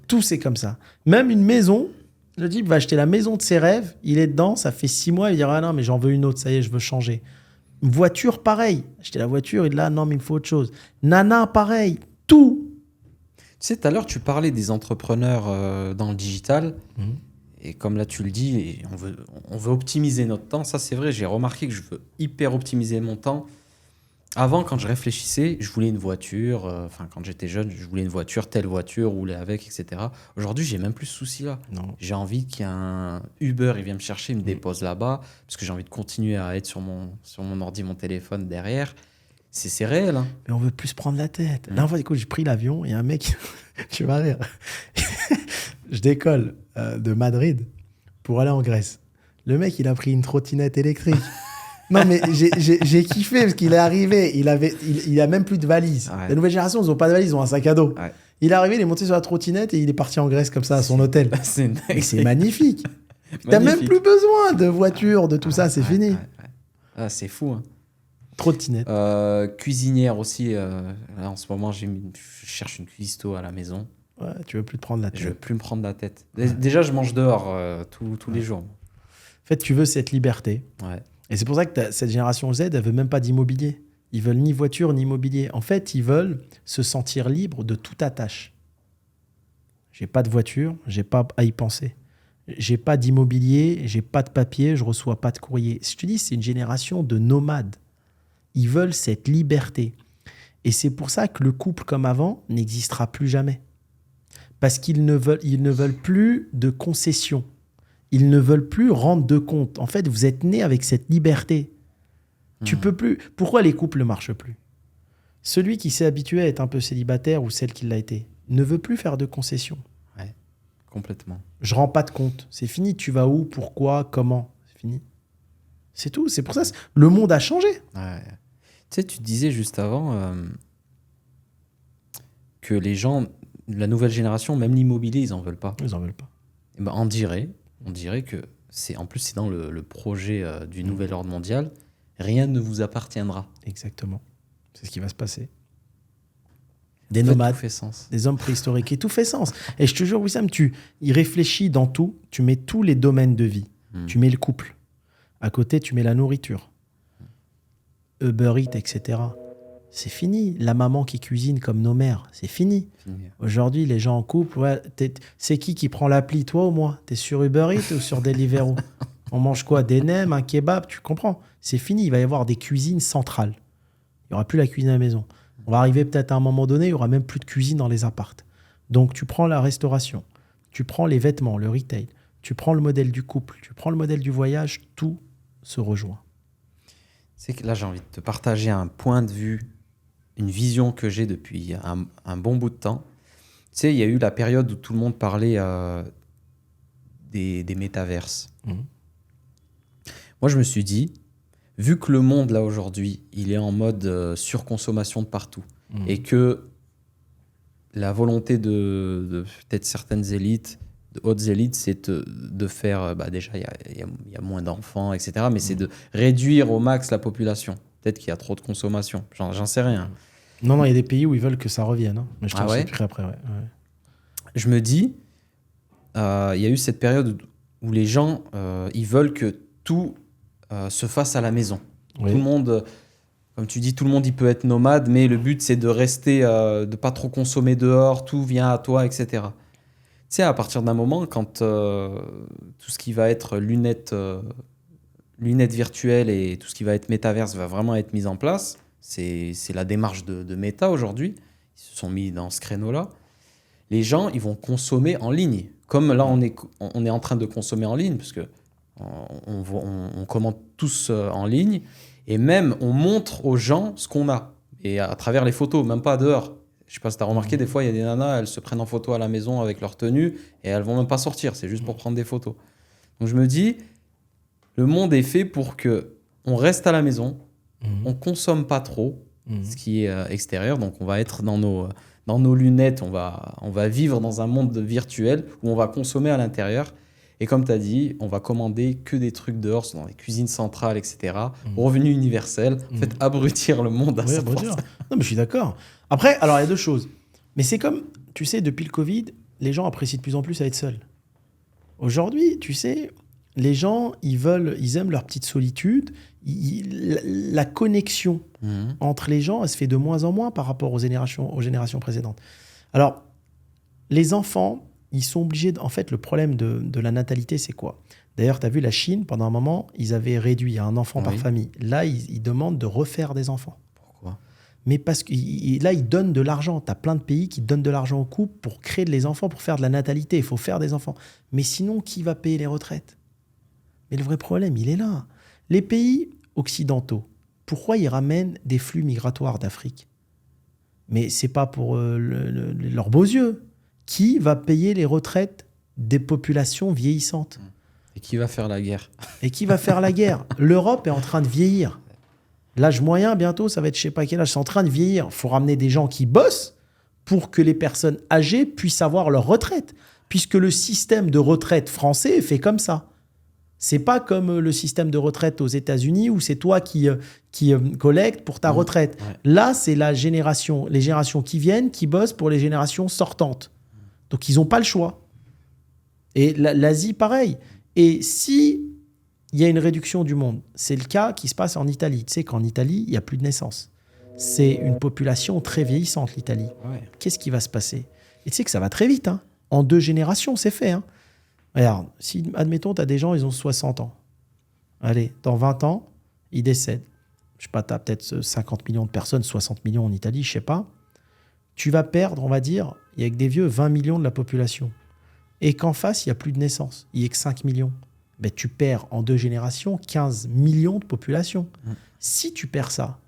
Tout, c'est comme ça. Même une maison. Le type va acheter la maison de ses rêves, il est dedans, ça fait 6 mois, il dit ah non, mais j'en veux une autre, ça y est, je veux changer. Une voiture, pareil. Acheter la voiture, il est là, non, mais il me faut autre chose. Nana, pareil. Tout. Tu sais, tout à l'heure, tu parlais des entrepreneurs dans le digital. Et comme là, tu le dis, on veut optimiser notre temps. Ça, c'est vrai, j'ai remarqué que je veux hyper optimiser mon temps. Avant, quand je réfléchissais, je voulais une voiture. Quand j'étais jeune, je voulais une voiture, telle voiture, rouler avec, etc. Aujourd'hui, j'ai même plus ce souci-là. Non. J'ai envie qu'il y ait un Uber, il vient me chercher, il me dépose là-bas, parce que j'ai envie de continuer à être sur mon ordi, mon téléphone derrière. C'est réel. Hein. Mais on veut plus se prendre la tête. Là, une fois, écoute, j'ai pris l'avion et un mec, tu vas rire. Je décolle de Madrid pour aller en Grèce. Le mec, il a pris une trottinette électrique. Non, mais j'ai kiffé parce qu'il est arrivé, il a même plus de valise. Ouais. La nouvelle génération, ils n'ont pas de valise, ils ont un sac à dos. Ouais. Il est arrivé, il est monté sur la trottinette et il est parti en Grèce comme ça à son hôtel. C'est Mais c'est magnifique. T'as même plus besoin de voiture, de tout ça, c'est fini. Ah, c'est fou. Hein. Trottinette. Cuisinière aussi. Là, en ce moment, je cherche une cuisto à la maison. Ouais, tu veux plus te prendre la tête. Je veux plus me prendre la tête. Déjà, je mange dehors tous les jours. En fait, tu veux cette liberté. Ouais. Et c'est pour ça que cette génération Z, elle veut même pas d'immobilier. Ils veulent ni voiture ni immobilier. En fait, ils veulent se sentir libres de toute attache. J'ai pas de voiture, j'ai pas à y penser. J'ai pas d'immobilier, j'ai pas de papier, je reçois pas de courrier. Je te dis, c'est une génération de nomades. Ils veulent cette liberté. Et c'est pour ça que le couple comme avant n'existera plus jamais. Parce qu'ils ne veulent plus de concessions. Ils ne veulent plus rendre de compte. En fait, vous êtes nés avec cette liberté. Tu peux plus. Pourquoi les couples ne marchent plus ? Celui qui s'est habitué à être un peu célibataire ou celle qui l'a été ne veut plus faire de concessions. Ouais, complètement. Je rends pas de compte. C'est fini. Tu vas où ? Pourquoi ? Comment ? C'est fini. C'est tout. C'est pour ça. Le monde a changé. Ouais. Tu sais, tu disais juste avant que les gens, la nouvelle génération, même l'immobilier, ils en veulent pas. Ils en veulent pas. Et ben, on dirait que c'est dans le projet du nouvel ordre mondial. Rien ne vous appartiendra. Exactement. C'est ce qui va se passer. Des En fait, nomades, tout fait sens. des hommes préhistoriques. Et tout fait sens. Et je te jure, Wissam, y réfléchis dans tout. Tu mets tous les domaines de vie. Tu mets le couple. À côté, tu mets la nourriture. Uber Eats, etc. C'est fini. La maman qui cuisine comme nos mères, c'est fini. Aujourd'hui, les gens en couple, ouais, c'est qui prend l'appli, toi ou moi ? T'es sur Uber Eats ou sur Deliveroo ? On mange quoi ? Des nems, un kebab, tu comprends ? C'est fini, il va y avoir des cuisines centrales. Il n'y aura plus la cuisine à la maison. On va arriver peut-être à un moment donné, il n'y aura même plus de cuisine dans les appartes. Donc tu prends la restauration, tu prends les vêtements, le retail, tu prends le modèle du couple, tu prends le modèle du voyage, tout se rejoint. C'est que là, j'ai envie de te partager un point de vue, une vision que j'ai depuis un bon bout de temps. Tu sais, il y a eu la période où tout le monde parlait des métaverses. Moi, je me suis dit, vu que le monde, là, aujourd'hui, il est en mode surconsommation de partout, et que la volonté de peut-être certaines élites, de hautes élites, c'est de faire... déjà, il y a moins d'enfants, etc. Mais c'est de réduire au max la population. Peut-être qu'il y a trop de consommation. J'en sais rien. Non, il y a des pays où ils veulent que ça revienne. Hein. Mais je t'en expliquerai après. Ouais. Je me dis, il y a eu cette période où les gens, ils veulent que tout se fasse à la maison. Oui. Tout le monde... Comme tu dis, tout le monde il peut être nomade, mais le but c'est de rester, de pas trop consommer dehors, tout vient à toi, etc. Tu sais, à partir d'un moment, quand tout ce qui va être lunettes virtuelles et tout ce qui va être métaverse va vraiment être mis en place, c'est la démarche de Meta aujourd'hui. Ils se sont mis dans ce créneau-là. Les gens, ils vont consommer en ligne. Comme là, on est en train de consommer en ligne, parce que on commande tous en ligne. Et même, on montre aux gens ce qu'on a. Et à travers les photos, même pas dehors. Je sais pas si tu as remarqué, des fois, il y a des nanas, elles se prennent en photo à la maison avec leur tenue et elles vont même pas sortir. C'est juste pour prendre des photos. Donc, je me dis, le monde est fait pour qu'on reste à la maison, on consomme pas trop ce qui est extérieur. Donc, on va être dans nos lunettes, on va vivre dans un monde virtuel où on va consommer à l'intérieur. Et comme tu as dit, on va commander que des trucs dehors, dans les cuisines centrales, etc. Revenu universel, faites abrutir le monde à sa force. Non, mais je suis d'accord. Après, alors il y a deux choses. Mais c'est comme, tu sais, depuis le Covid, les gens apprécient de plus en plus à être seuls. Aujourd'hui, tu sais, les gens, ils aiment leur petite solitude. La connexion entre les gens, elle se fait de moins en moins par rapport aux générations précédentes. Alors, les enfants... Ils sont obligés... En fait, le problème de la natalité, c'est quoi ? D'ailleurs, tu as vu la Chine, pendant un moment, ils avaient réduit à un enfant par famille. Là, ils demandent de refaire des enfants. Pourquoi ? Mais parce que là, ils donnent de l'argent. Tu as plein de pays qui donnent de l'argent aux couples pour créer des enfants, pour faire de la natalité. Il faut faire des enfants. Mais sinon, qui va payer les retraites ? Mais le vrai problème, il est là. Les pays occidentaux, pourquoi ils ramènent des flux migratoires d'Afrique ? Mais c'est pas pour leurs beaux yeux. Qui va payer les retraites des populations vieillissantes ? Et qui va faire la guerre ? Et qui va faire la guerre ? L'Europe est en train de vieillir. L'âge moyen, bientôt, ça va être je sais pas quel âge. C'est en train de vieillir. Il faut ramener des gens qui bossent pour que les personnes âgées puissent avoir leur retraite. Puisque le système de retraite français est fait comme ça. C'est pas comme le système de retraite aux États-Unis où c'est toi qui collectes pour ta retraite. Ouais. Là, c'est les générations qui viennent qui bossent pour les générations sortantes. Donc, ils n'ont pas le choix. Et l'Asie, pareil. Et si il y a une réduction du monde, c'est le cas qui se passe en Italie. Tu sais qu'en Italie, il n'y a plus de naissance. C'est une population très vieillissante, l'Italie. Ouais. Qu'est-ce qui va se passer ? Et tu sais que ça va très vite. Hein. En 2 générations, c'est fait. Hein. Regarde, si, admettons, tu as des gens, ils ont 60 ans. Allez, dans 20 ans, ils décèdent. Je sais pas, tu as peut-être 50 millions de personnes, 60 millions en Italie, je sais pas. Tu vas perdre, on va dire, il y a que des vieux, 20 millions de la population. Et qu'en face, il n'y a plus de naissance. Il n'y a que 5 millions. Ben, tu perds en 2 générations 15 millions de population. Si tu perds ça,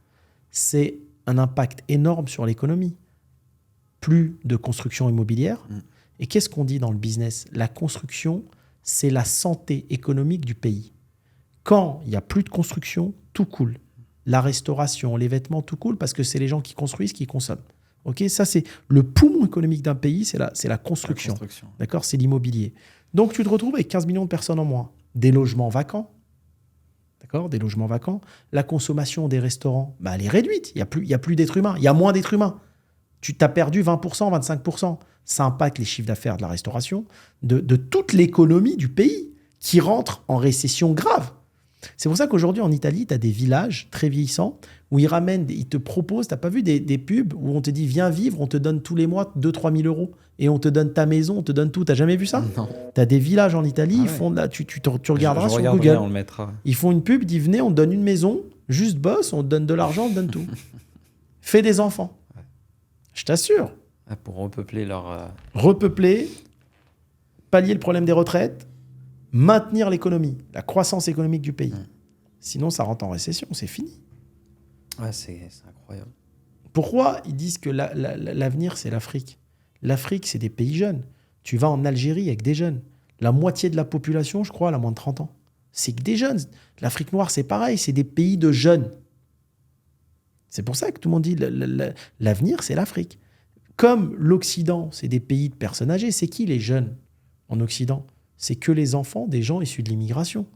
c'est un impact énorme sur l'économie. Plus de construction immobilière. Et qu'est-ce qu'on dit dans le business ? La construction, c'est la santé économique du pays. Quand il n'y a plus de construction, tout coule. La restauration, les vêtements, tout coule parce que c'est les gens qui construisent, qui consomment. Okay, ça, c'est le poumon économique d'un pays, c'est la construction. D'accord ? C'est l'immobilier. Donc, tu te retrouves avec 15 millions de personnes en moins. Des logements vacants. D'accord ? Des logements vacants. La consommation des restaurants, elle est réduite. Il n'y a plus d'êtres humains. Il y a moins d'êtres humains. Tu t'as perdu 20%, 25%. Ça impacte les chiffres d'affaires de la restauration, de toute l'économie du pays qui rentre en récession grave. C'est pour ça qu'aujourd'hui, en Italie, tu as des villages très vieillissants où ils te proposent, tu n'as pas vu des pubs où on te dit « Viens vivre, on te donne tous les mois 2 000 à 3 000 € et on te donne ta maison, on te donne tout. » Tu n'as jamais vu ça ? Non. Tu as des villages en Italie, ils font tu regarderas sur Google. On le mettra. Ils font une pub, ils disent « Venez, on te donne une maison, juste bosse, on te donne de l'argent, on te donne tout. » Fais des enfants. Ouais. Je t'assure. Pour repeupler leur... Repeupler, pallier le problème des retraites, maintenir l'économie, la croissance économique du pays. Sinon, ça rentre en récession, c'est fini. Ouais, c'est incroyable. Pourquoi ils disent que l'avenir, c'est l'Afrique ? L'Afrique, c'est des pays jeunes. Tu vas en Algérie avec des jeunes. La moitié de la population, je crois, elle a moins de 30 ans. C'est que des jeunes. L'Afrique noire, c'est pareil, c'est des pays de jeunes. C'est pour ça que tout le monde dit l'avenir, c'est l'Afrique. Comme l'Occident, c'est des pays de personnes âgées, c'est qui les jeunes en Occident? C'est que les enfants des gens issus de l'immigration.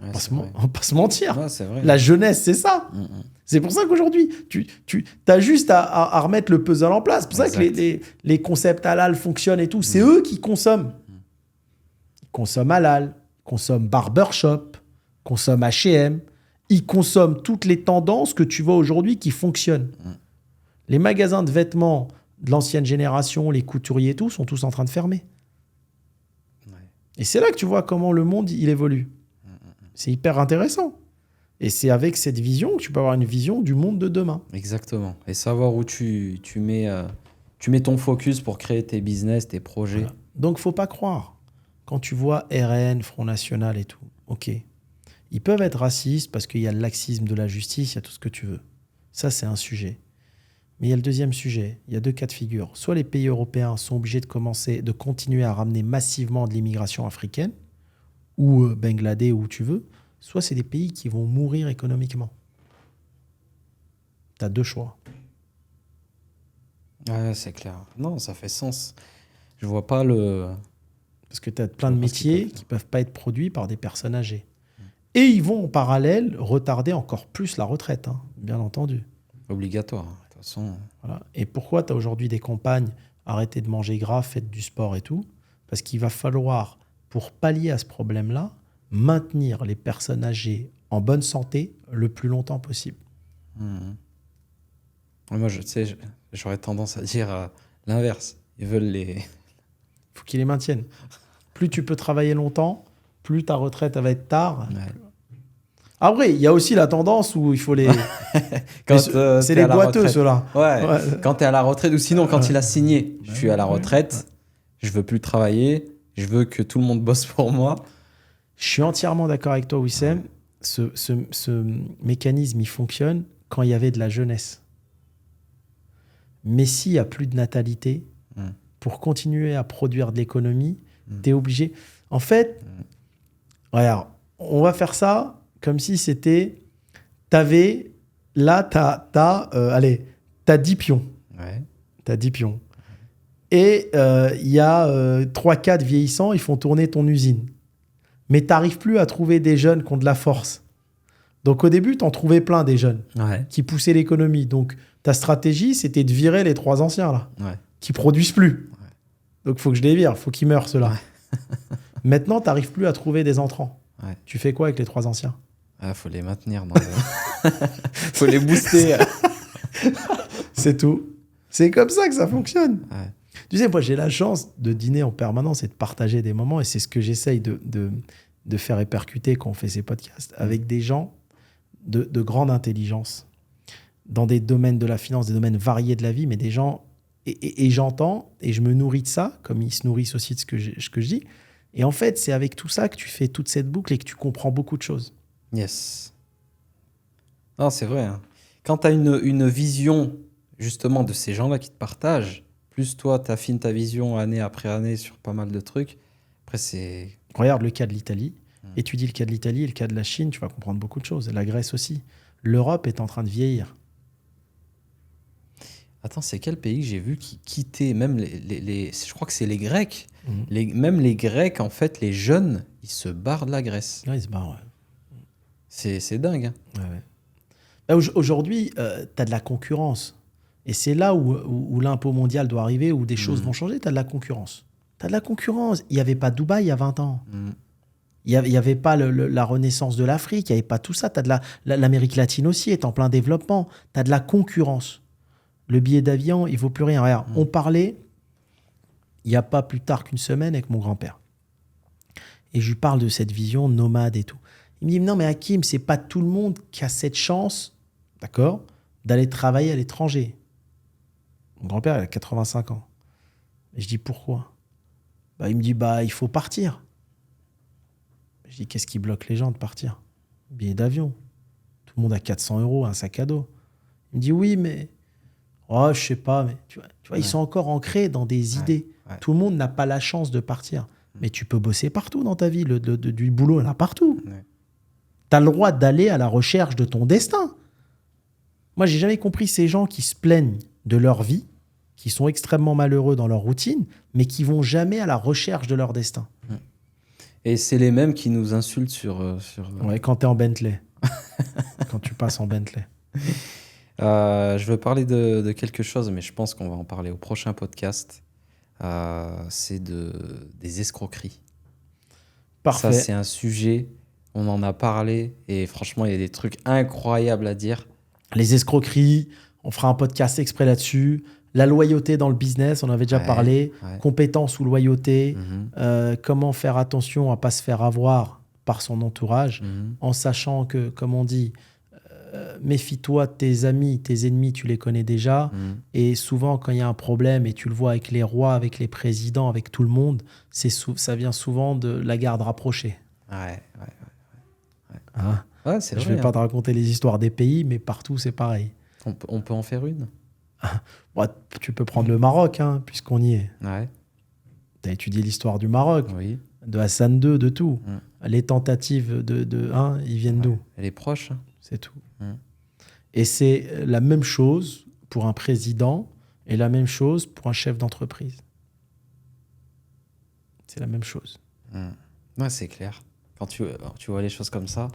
Ouais, On va pas se mentir. Ouais, c'est vrai. La jeunesse, c'est ça. C'est pour ça qu'aujourd'hui, tu as juste à remettre le puzzle en place. C'est pour ça que les concepts halal fonctionnent et tout. C'est eux qui consomment. Ils consomment halal, consomment barbershop, consomment H&M. Ils consomment toutes les tendances que tu vois aujourd'hui qui fonctionnent. Les magasins de vêtements de l'ancienne génération, les couturiers et tout, sont tous en train de fermer. Ouais. Et c'est là que tu vois comment le monde, il évolue. C'est hyper intéressant. Et c'est avec cette vision que tu peux avoir une vision du monde de demain. Exactement. Et savoir où tu mets ton focus pour créer tes business, tes projets. Voilà. Donc, il ne faut pas croire. Quand tu vois RN, Front National et tout, OK. Ils peuvent être racistes parce qu'il y a le laxisme de la justice, il y a tout ce que tu veux. Ça, c'est un sujet. Mais il y a le deuxième sujet. Il y a 2 cas de figure. Soit les pays européens sont obligés de continuer à ramener massivement de l'immigration africaine, ou Bangladesh, où tu veux, soit c'est des pays qui vont mourir économiquement. Tu as 2 choix. Ouais, c'est clair. Non, ça fait sens. Je vois pas le... Parce que tu as plein de métiers qui peuvent pas être produits par des personnes âgées. Et ils vont en parallèle retarder encore plus la retraite, hein, bien entendu. Obligatoire, de toute façon. Voilà. Et pourquoi tu as aujourd'hui des campagnes arrêtez de manger gras, faites du sport et tout? Parce qu'il va falloir, pour pallier à ce problème-là, maintenir les personnes âgées en bonne santé le plus longtemps possible. Moi, j'aurais tendance à dire l'inverse. Ils veulent les... Il faut qu'ils les maintiennent. Plus tu peux travailler longtemps, plus ta retraite va être tard. Ouais. Après, il y a aussi la tendance où il faut les... c'est les boiteux, ceux-là. Ouais. Quand tu es à la retraite, ou sinon quand il a signé, je suis à la retraite, je veux plus travailler, je veux que tout le monde bosse pour moi. Je suis entièrement d'accord avec toi, Wissem. Ce mécanisme, il fonctionne quand il y avait de la jeunesse. Mais s'il n'y a plus de natalité, pour continuer à produire de l'économie, tu es obligé... En fait, regarde, on va faire ça comme si c'était... T'avais... Là, t'as 10 pions. Ouais. T'as 10 pions. Et il y a 3-4 vieillissants, ils font tourner ton usine. Mais t'arrives plus à trouver des jeunes qui ont de la force. Donc au début, t'en trouvais plein des jeunes qui poussaient l'économie. Donc ta stratégie, c'était de virer les 3 anciens là, qui produisent plus. Ouais. Donc il faut que je les vire, il faut qu'ils meurent ceux-là. Ouais. Maintenant, t'arrives plus à trouver des entrants. Ouais. Tu fais quoi avec les 3 anciens? Faut les maintenir. Faut les booster. C'est tout. C'est comme ça que ça fonctionne. Ouais. Tu sais, moi, j'ai la chance de dîner en permanence et de partager des moments. Et c'est ce que j'essaye de faire répercuter quand on fait ces podcasts avec des gens de grande intelligence dans des domaines de la finance, des domaines variés de la vie, mais des gens... Et j'entends et je me nourris de ça, comme ils se nourrissent aussi de ce que je dis. Et en fait, c'est avec tout ça que tu fais toute cette boucle et que tu comprends beaucoup de choses. Yes. Non, c'est vrai. Hein. Quand tu as une vision, justement, de ces gens-là qui te partagent, plus toi, tu affines ta vision année après année sur pas mal de trucs. Après, c'est... Regarde le cas de l'Italie. Étudie le cas de l'Italie et le cas de la Chine, tu vas comprendre beaucoup de choses. La Grèce aussi. L'Europe est en train de vieillir. Attends, c'est quel pays que j'ai vu qui quittait, même je crois que c'est les Grecs. Même les Grecs, en fait, les jeunes, ils se barrent de la Grèce. Ouais, ils se barrent, ouais. C'est dingue. Hein. Ouais. Là, aujourd'hui, tu as de la concurrence. Et c'est là où l'impôt mondial doit arriver, où des choses vont changer. Tu as de la concurrence. Tu as de la concurrence. Il n'y avait pas Dubaï il y a 20 ans. Il n'y avait pas la renaissance de l'Afrique. Il n'y avait pas tout ça. Tu as l'Amérique latine aussi est en plein développement. Tu as de la concurrence. Le billet d'avion, il ne vaut plus rien. Regarde, on parlait, il n'y a pas plus tard qu'une semaine avec mon grand-père. Et je lui parle de cette vision nomade et tout. Il me dit, non mais Hakim, ce n'est pas tout le monde qui a cette chance, d'accord, d'aller travailler à l'étranger. Mon grand-père, il a 85 ans. Et je dis, pourquoi? Il me dit, il faut partir. Je dis, qu'est-ce qui bloque les gens de partir? Billet d'avion. Tout le monde a 400 €, un sac à dos. Il me dit, oui, mais... Oh, je sais pas, mais tu vois, ils sont encore ancrés dans des idées. Ouais. Tout le monde n'a pas la chance de partir. Mais tu peux bosser partout dans ta vie. Du boulot, il y en a partout. Ouais. Tu as le droit d'aller à la recherche de ton destin. Moi, j'ai jamais compris ces gens qui se plaignent de leur vie, qui sont extrêmement malheureux dans leur routine, mais qui vont jamais à la recherche de leur destin. Et c'est les mêmes qui nous insultent sur Ouais, quand tu es en Bentley. Quand tu passes en Bentley. Je veux parler de quelque chose, mais je pense qu'on va en parler au prochain podcast. C'est des escroqueries. Parfait. Ça, c'est un sujet, on en a parlé, et franchement, il y a des trucs incroyables à dire. Les escroqueries, on fera un podcast exprès là-dessus. La loyauté dans le business, on avait déjà parlé. Ouais. Compétence ou loyauté. Mhm. Comment faire attention à ne pas se faire avoir par son entourage, en sachant que, comme on dit, méfie-toi de tes amis, tes ennemis, tu les connais déjà. Et souvent, quand il y a un problème, et tu le vois avec les rois, avec les présidents, avec tout le monde, ça vient souvent de la garde rapprochée. Ouais. Hein? Ouais, c'est Je vrai. ne vais pas te raconter les histoires des pays, mais partout, c'est pareil. On peut en faire une. Bon, tu peux prendre le Maroc, hein, puisqu'on y est. Ouais. Tu as étudié l'histoire du Maroc, Oui. de Hassan II, de tout. Les tentatives ils viennent d'où? Elle est proche. Hein. C'est tout. Et c'est la même chose pour un président et la même chose pour un chef d'entreprise. C'est la même chose. Ouais, c'est clair. Quand tu vois les choses comme ça.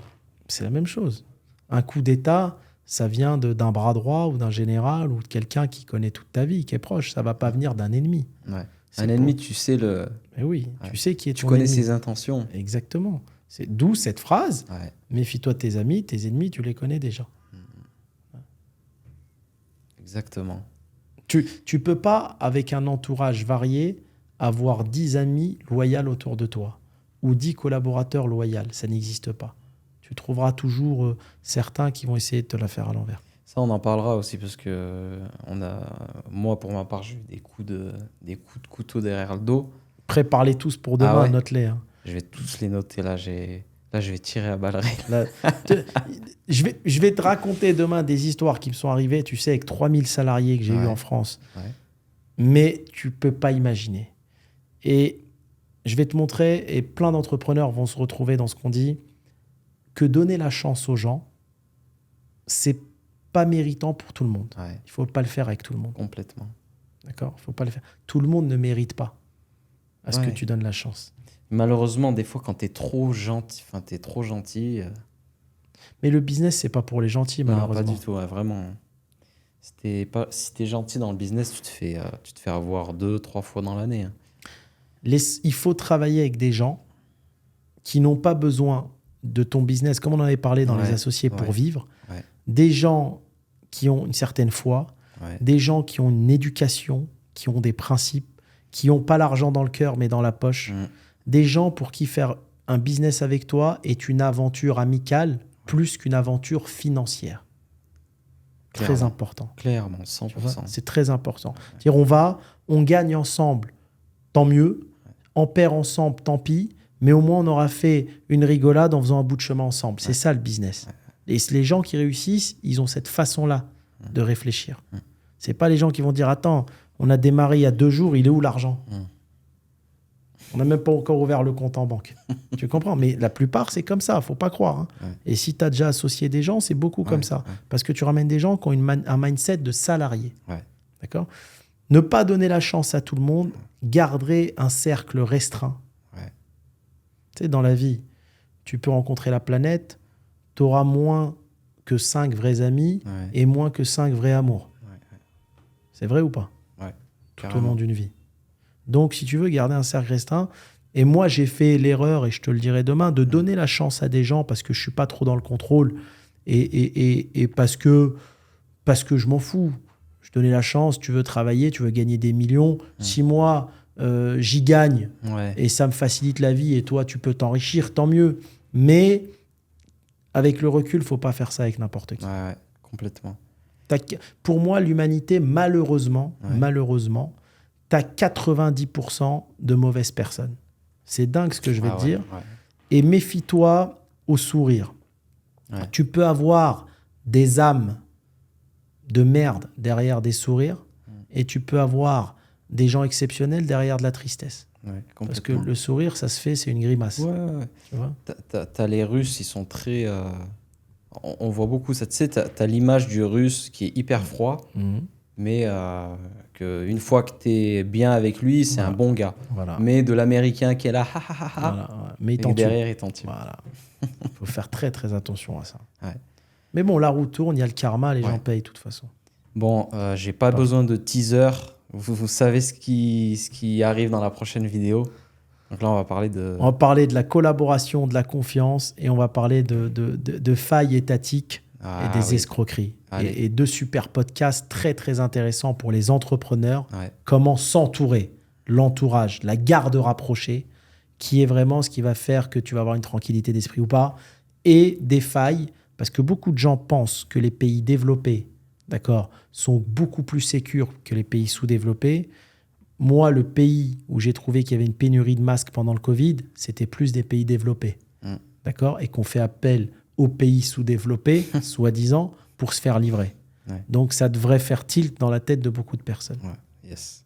C'est la même chose. Un coup d'État, ça vient d'un bras droit ou d'un général ou de quelqu'un qui connaît toute ta vie, qui est proche. Ça ne va pas venir d'un ennemi. Ouais. Un ennemi, tu sais le. Mais oui, Ouais. tu sais qui est ton Tu connais ennemi. ses intentions. Exactement. C'est d'où cette phrase. Ouais. Méfie-toi de tes amis, tes ennemis, tu les connais déjà. Exactement. Tu peux pas, avec un entourage varié, avoir 10 amis loyaux autour de toi ou 10 collaborateurs loyaux. Ça n'existe pas. Tu trouveras toujours certains qui vont essayer de te la faire à l'envers. Ça, on en parlera aussi parce que moi, pour ma part, j'ai eu des coups de couteau derrière le dos. Prépare-les tous pour demain, ouais. note-les. Hein. Je vais tous les noter. Là, je vais tirer à balles réelles. Là, je vais te raconter demain des histoires qui me sont arrivées, tu sais, avec 3000 salariés que j'ai eu en France. Ouais. Mais tu peux pas imaginer. Et je vais te montrer, et plein d'entrepreneurs vont se retrouver dans ce qu'on dit, que donner la chance aux gens, c'est pas méritant pour tout le monde. Ouais. Il faut pas le faire avec tout le monde. Complètement. D'accord ? Il faut pas le faire. Tout le monde ne mérite pas à ce que tu donnes la chance. Malheureusement, des fois, quand t'es trop gentil, Mais le business, c'est pas pour les gentils, non, malheureusement. pas du tout, ouais, vraiment. Si t'es gentil dans le business, tu te fais avoir 2-3 fois dans l'année. Hein. Il faut travailler avec des gens qui n'ont pas besoin de ton business, comme on en avait parlé dans les associés, pour vivre. Ouais. Des gens qui ont une certaine foi, des gens qui ont une éducation, qui ont des principes, qui n'ont pas l'argent dans le cœur, mais dans la poche. Des gens pour qui faire un business avec toi est une aventure amicale plus qu'une aventure financière. Clairement. Très important. Clairement, 100%. C'est très important. C'est-à-dire, on gagne ensemble, tant mieux. On perd ensemble, tant pis. Mais au moins, on aura fait une rigolade en faisant un bout de chemin ensemble. C'est ça, le business. Et les gens qui réussissent, ils ont cette façon-là de réfléchir. C'est pas les gens qui vont dire « Attends, on a démarré il y a 2 jours, il est où l'argent ?» On n'a même pas encore ouvert le compte en banque. Tu comprends? Mais la plupart, c'est comme ça. Faut pas croire. Hein. Et si tu as déjà associé des gens, c'est beaucoup comme ça. Parce que tu ramènes des gens qui ont un mindset de salarié. D'accord? Ne pas donner la chance à tout le monde, garder un cercle restreint. Tu sais, dans la vie, tu peux rencontrer la planète, tu auras moins que 5 vrais amis et moins que 5 vrais amours. C'est vrai ou pas? Tout au long d'une vie. Donc, si tu veux garder un cercle restreint, et moi, j'ai fait l'erreur, et je te le dirai demain, de donner la chance à des gens parce que je ne suis pas trop dans le contrôle et parce que je m'en fous. Je donnais la chance, tu veux travailler, tu veux gagner des millions. Si moi, j'y gagne et ça me facilite la vie et toi, tu peux t'enrichir, tant mieux. Mais avec le recul, il ne faut pas faire ça avec n'importe qui. Ouais, complètement. Pour moi, l'humanité, malheureusement, tu as 90% de mauvaises personnes. C'est dingue ce que je vais te dire. Et méfie-toi au sourire. Tu peux avoir des âmes de merde derrière des sourires et tu peux avoir des gens exceptionnels derrière de la tristesse. Ouais, Parce que complètement. le sourire, ça se fait, c'est une grimace. Ouais. Tu vois. T'as les Russes, ils sont très... on voit beaucoup ça. Tu sais, t'as l'image du Russe qui est hyper froid, mais une fois que t'es bien avec lui, c'est un bon gars. Voilà. Mais de l'Américain qui est là, ha ha ha ha, Voilà, ouais. Mais il et t'en tue. derrière, il t'en tue. Voilà. Il faut faire très très attention à ça. Ouais. Mais bon, la roue tourne, il y a le karma, les Ouais. gens payent de toute façon. Bon, j'ai pas besoin de teaser. Vous savez ce qui arrive dans la prochaine vidéo. Donc là, on va parler de... On va parler de la collaboration, de la confiance et on va parler de failles étatiques et des escroqueries. Et 2 super podcasts très très intéressants pour les entrepreneurs. Ouais. Comment s'entourer, l'entourage, la garde rapprochée, qui est vraiment ce qui va faire que tu vas avoir une tranquillité d'esprit ou pas, et des failles, parce que beaucoup de gens pensent que les pays développés, d'accord, sont beaucoup plus sécures que les pays sous-développés. Moi, le pays où j'ai trouvé qu'il y avait une pénurie de masques pendant le Covid, c'était plus des pays développés, d'accord, et qu'on fait appel aux pays sous-développés, soi-disant, pour se faire livrer. Ouais. Donc, ça devrait faire tilt dans la tête de beaucoup de personnes. Ouais. Yes.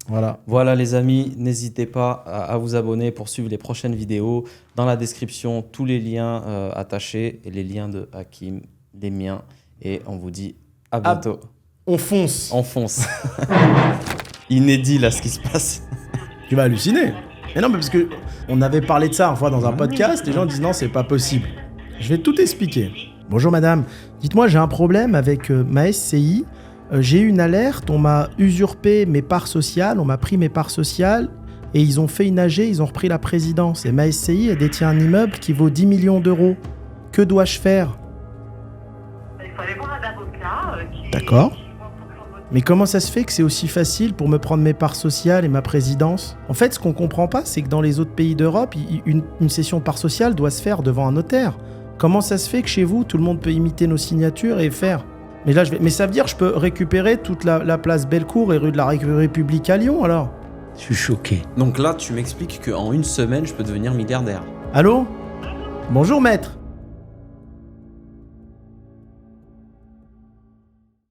Voilà. Les amis, n'hésitez pas à vous abonner pour suivre les prochaines vidéos. Dans la description, tous les liens attachés et les liens de Hakim, les miens. Et on vous dit à bientôt. On fonce. On fonce. Inédit là ce qui se passe. Tu vas halluciner. Mais non, mais parce que on avait parlé de ça une fois dans un podcast, les gens disent non, c'est pas possible. Je vais tout expliquer. Bonjour madame, dites-moi, j'ai un problème avec ma SCI. J'ai eu une alerte, on m'a usurpé mes parts sociales, on m'a pris mes parts sociales et ils ont fait une AG, ils ont repris la présidence. Et ma SCI, elle détient un immeuble qui vaut 10 millions d'euros. Que dois-je faire ? Il faut aller voir un avocat qui... D'accord. Mais comment ça se fait que c'est aussi facile pour me prendre mes parts sociales et ma présidence ? En fait, ce qu'on comprend pas, c'est que dans les autres pays d'Europe, une cession part sociale doit se faire devant un notaire. Comment ça se fait que chez vous, tout le monde peut imiter nos signatures et faire ? Mais ça veut dire que je peux récupérer toute la place Bellecour et rue de la République à Lyon, alors ? Je suis choqué. Donc là, tu m'expliques qu'en une semaine, je peux devenir milliardaire. Allô ? Bonjour maître.